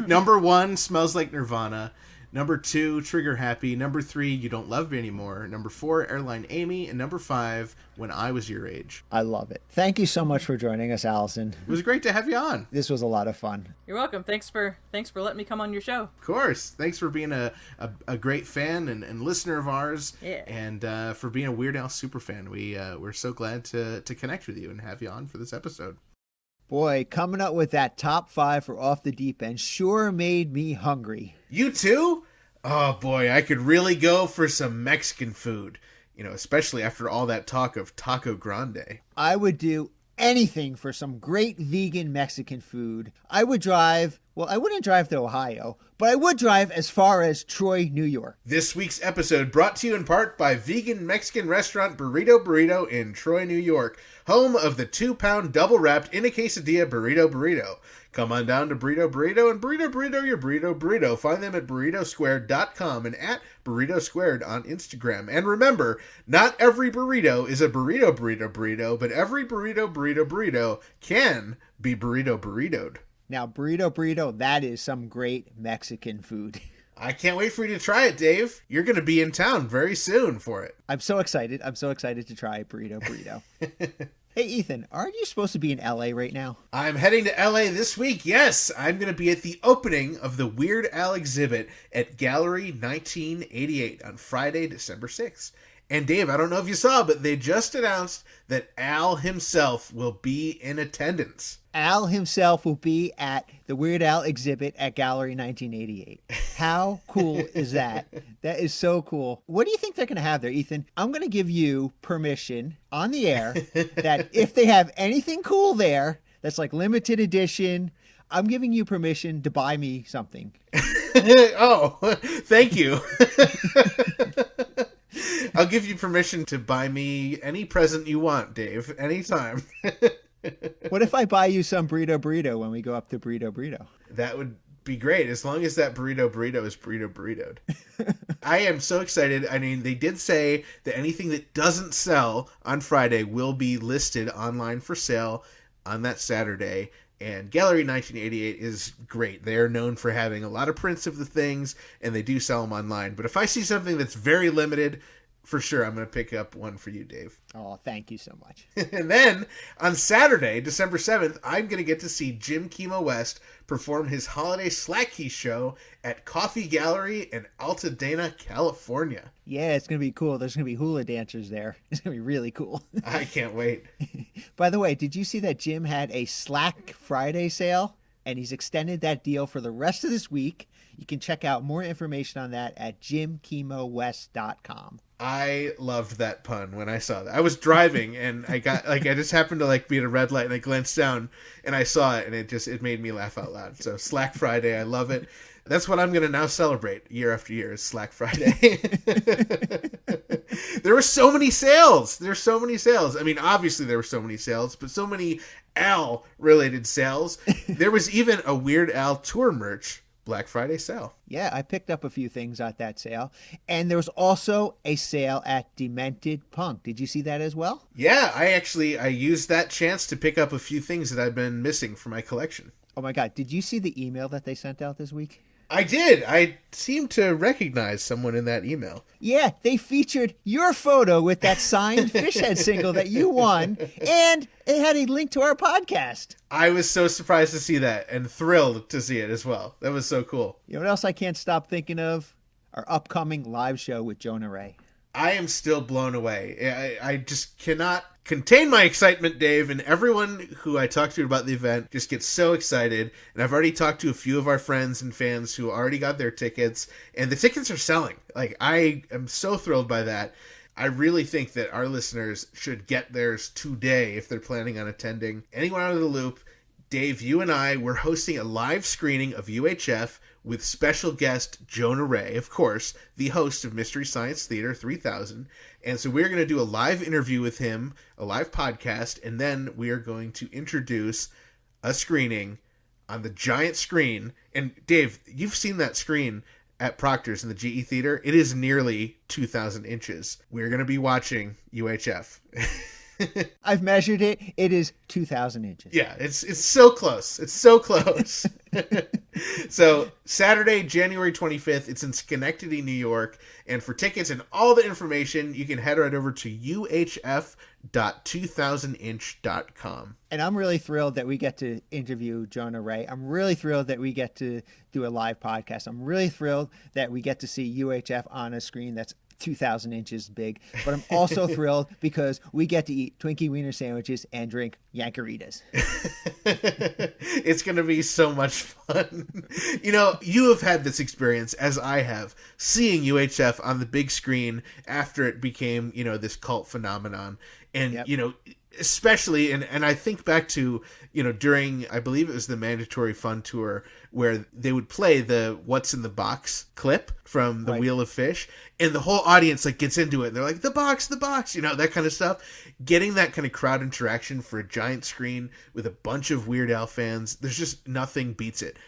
[SPEAKER 2] Number 1, Smells Like Nirvana. Number 2, Trigger Happy. Number 3, You Don't Love Me Anymore. Number 4, Airline Amy. And number 5, When I Was Your Age.
[SPEAKER 1] I love it. Thank you so much for joining us, Allison.
[SPEAKER 2] It was great to have you on.
[SPEAKER 1] This was a lot of fun.
[SPEAKER 5] You're welcome. Thanks for letting me come on your show.
[SPEAKER 2] Of course. Thanks for being a great fan and listener of ours.
[SPEAKER 5] Yeah.
[SPEAKER 2] And for being a Weird Al super fan. We're so glad to connect with you and have you on for this episode.
[SPEAKER 1] Boy, coming up with that top 5 for Off the Deep End sure made me hungry.
[SPEAKER 2] You too? Oh boy, I could really go for some Mexican food, especially after all that talk of Taco Grande.
[SPEAKER 1] I would do anything for some great vegan Mexican food. I wouldn't drive to Ohio, but I would drive as far as Troy, New York.
[SPEAKER 2] This week's episode brought to you in part by vegan Mexican restaurant Burrito in Troy, New York, home of the 2-pound double-wrapped in a quesadilla burrito. Come on down to Burrito and burrito your burrito. Find them at burritosquared.com and at burritosquared on Instagram. And remember, not every burrito is a burrito, but every burrito can be burritoed.
[SPEAKER 1] Now, burrito, that is some great Mexican food.
[SPEAKER 2] I can't wait for you to try it, Dave. You're going to be in town very soon for it.
[SPEAKER 1] I'm so excited. To try burrito. Hey, Ethan, aren't you supposed to be in LA right now?
[SPEAKER 2] I'm heading to LA this week, yes. I'm going to be at the opening of the Weird Al exhibit at Gallery 1988 on Friday, December 6th. And Dave, I don't know if you saw, but they just announced that Al himself will be in attendance.
[SPEAKER 1] Al himself will be at the Weird Al exhibit at Gallery 1988. How cool is that? That is so cool. What do you think they're going to have there, Ethan? I'm going to give you permission on the air that if they have anything cool there that's like limited edition, I'm giving you permission to buy me something.
[SPEAKER 2] Oh, thank you. I'll give you permission to buy me any present you want, Dave, anytime.
[SPEAKER 1] What if I buy you some burrito when we go up to burrito?
[SPEAKER 2] That would be great, as long as that burrito is burritoed. I am so excited. I mean, they did say that anything that doesn't sell on Friday will be listed online for sale on that Saturday. And Gallery 1988 is great. They are known for having a lot of prints of the things, and they do sell them online. But if I see something that's very limited, for sure I'm going to pick up one for you, Dave.
[SPEAKER 1] Oh, thank you so much.
[SPEAKER 2] And then on Saturday, December 7th, I'm going to get to see Jim Kimo West perform his holiday Slack Key show at Coffee Gallery in Altadena, California.
[SPEAKER 1] Yeah, it's going to be cool. There's going to be hula dancers there. It's going to be really cool.
[SPEAKER 2] I can't wait.
[SPEAKER 1] By the way, did you see that Jim had a Slack Friday sale? And he's extended that deal for the rest of this week. You can check out more information on that at jimkimowest.com.
[SPEAKER 2] I loved that pun when I saw that. I was driving and I just happened to be at a red light and I glanced down and I saw it and it made me laugh out loud. So Slack Friday, I love it. That's what I'm going to now celebrate year after year is Slack Friday. There were so many sales. There's so many sales. I mean, obviously there were so many sales, but so many Al related sales. There was even a Weird Al tour merch Black Friday sale.
[SPEAKER 1] Yeah, I picked up a few things at that sale. And there was also a sale at Demented Punk. Did you see that as well?
[SPEAKER 2] Yeah, I used that chance to pick up a few things that I've been missing for my collection.
[SPEAKER 1] Oh my God, did you see the email that they sent out this week?
[SPEAKER 2] I did. I seem to recognize someone in that email.
[SPEAKER 1] Yeah, they featured your photo with that signed Fishhead single that you won, and it had a link to our podcast.
[SPEAKER 2] I was so surprised to see that and thrilled to see it as well. That was so cool.
[SPEAKER 1] You know what else I can't stop thinking of? Our upcoming live show with Jonah Ray.
[SPEAKER 2] I am still blown away. I just cannot contain my excitement, Dave, and everyone who I talk to about the event just gets so excited. And I've already talked to a few of our friends and fans who already got their tickets, and the tickets are selling. I am so thrilled by that. I really think that our listeners should get theirs today if they're planning on attending. Anyone out of the loop, Dave, you and I, we're hosting a live screening of UHF with special guest Jonah Ray, of course, the host of Mystery Science Theater 3000. And so we're going to do a live interview with him, a live podcast, and then we are going to introduce a screening on the giant screen. And Dave, you've seen that screen at Proctor's in the GE Theater. It is nearly 2,000 inches. We're going to be watching UHF.
[SPEAKER 1] I've measured it. It is 2,000 inches.
[SPEAKER 2] Yeah, it's so close. It's so close. So Saturday, January 25th, it's in Schenectady, New York. And for tickets and all the information, you can head right over to uhf.2000inch.com.
[SPEAKER 1] And I'm really thrilled that we get to interview Jonah Ray. I'm really thrilled that we get to do a live podcast. I'm really thrilled that we get to see UHF on a screen that's 2,000 inches big. But I'm also thrilled because we get to eat Twinkie Wiener sandwiches and drink Yankaritas.
[SPEAKER 2] It's going to be so much fun. You have had this experience, as I have, seeing UHF on the big screen after it became, this cult phenomenon. And,
[SPEAKER 1] Yep.
[SPEAKER 2] Especially, and I think back to, during, I believe it was the Mandatory Fun Tour, where they would play the What's in the Box clip from the
[SPEAKER 1] Right.
[SPEAKER 2] Wheel of Fish, and the whole audience gets into it. They're like, the box, that kind of stuff. Getting that kind of crowd interaction for a giant screen with a bunch of Weird Al fans, there's just nothing beats it.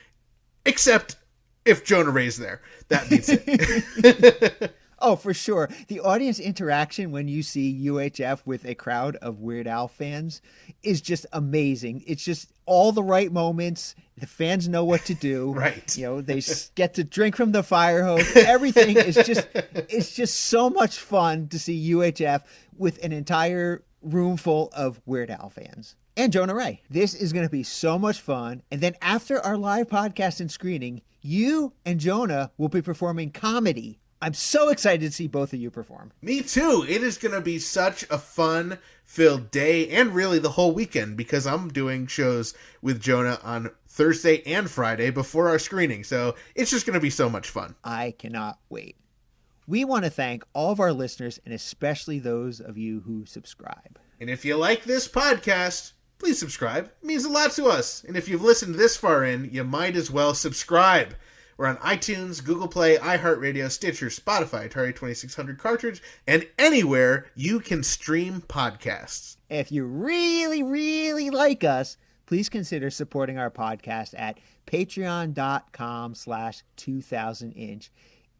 [SPEAKER 2] Except if Jonah Ray's there. That beats it.
[SPEAKER 1] Oh, for sure. The audience interaction when you see UHF with a crowd of Weird Al fans is just amazing. It's just all the right moments. The fans know what to do.
[SPEAKER 2] Right.
[SPEAKER 1] They get to drink from the fire hose. Everything is it's just so much fun to see UHF with an entire room full of Weird Al fans. And Jonah Ray. This is going to be so much fun. And then after our live podcast and screening, you and Jonah will be performing comedy. I'm so excited to see both of you perform.
[SPEAKER 2] Me too. It is going to be such a fun-filled day and really the whole weekend because I'm doing shows with Jonah on Thursday and Friday before our screening. So it's just going to be so much fun.
[SPEAKER 1] I cannot wait. We want to thank all of our listeners and especially those of you who subscribe.
[SPEAKER 2] And if you like this podcast, please subscribe. It means a lot to us. And if you've listened this far in, you might as well subscribe. We're on iTunes, Google Play, iHeartRadio, Stitcher, Spotify, Atari 2600 cartridge, and anywhere you can stream podcasts.
[SPEAKER 1] If you really, really like us, please consider supporting our podcast at patreon.com/2000inch.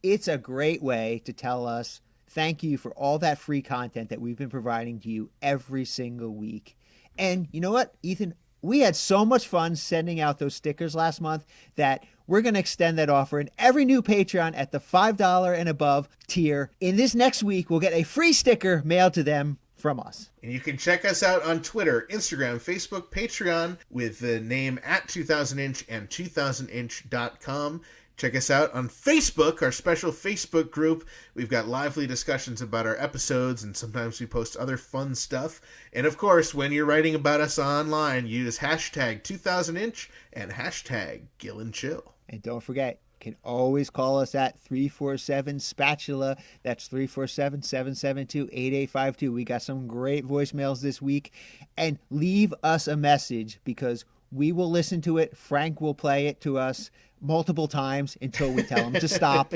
[SPEAKER 1] It's a great way to tell us thank you for all that free content that we've been providing to you every single week. And you know what, Ethan? We had so much fun sending out those stickers last month that we're going to extend that offer, and every new Patreon at the $5 and above tier in this next week will get a free sticker mailed to them from us.
[SPEAKER 2] And you can check us out on Twitter, Instagram, Facebook, Patreon with the name at 2000inch and 2000inch.com. Check us out on Facebook, our special Facebook group. We've got lively discussions about our episodes, and sometimes we post other fun stuff. And of course, when you're writing about us online, use hashtag 2000inch and hashtag Gill and Chill.
[SPEAKER 1] And don't forget, you can always call us at 347-SPATULA. That's 347-772-8852. We got some great voicemails this week. And leave us a message, because we will listen to it. Frank will play it to us multiple times until we tell him to stop.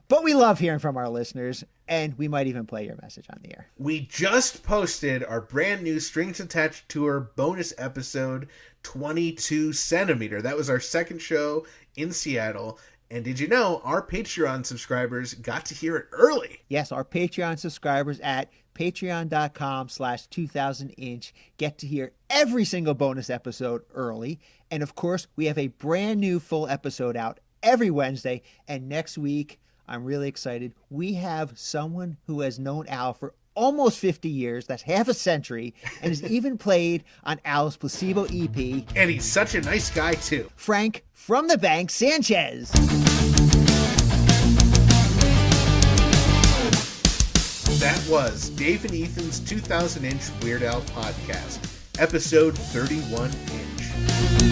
[SPEAKER 1] But we love hearing from our listeners, and we might even play your message on the air.
[SPEAKER 2] We just posted our brand new Strings Attached Tour bonus episode, 22 Centimeter. That was our second show in Seattle. And did you know our Patreon subscribers got to hear it early?
[SPEAKER 1] Yes, our Patreon subscribers at patreon.com/2000inch get to hear every single bonus episode early. And of course, we have a brand new full episode out every Wednesday. And next week, I'm really excited. We have someone who has known Al for almost 50 years. That's half a century. And has even played on Al's Placebo EP.
[SPEAKER 2] And he's such a nice guy, too.
[SPEAKER 1] Frank from the Bank Sanchez.
[SPEAKER 2] That was Dave and Ethan's 2000 Inch Weird Al podcast, episode 31 Inch.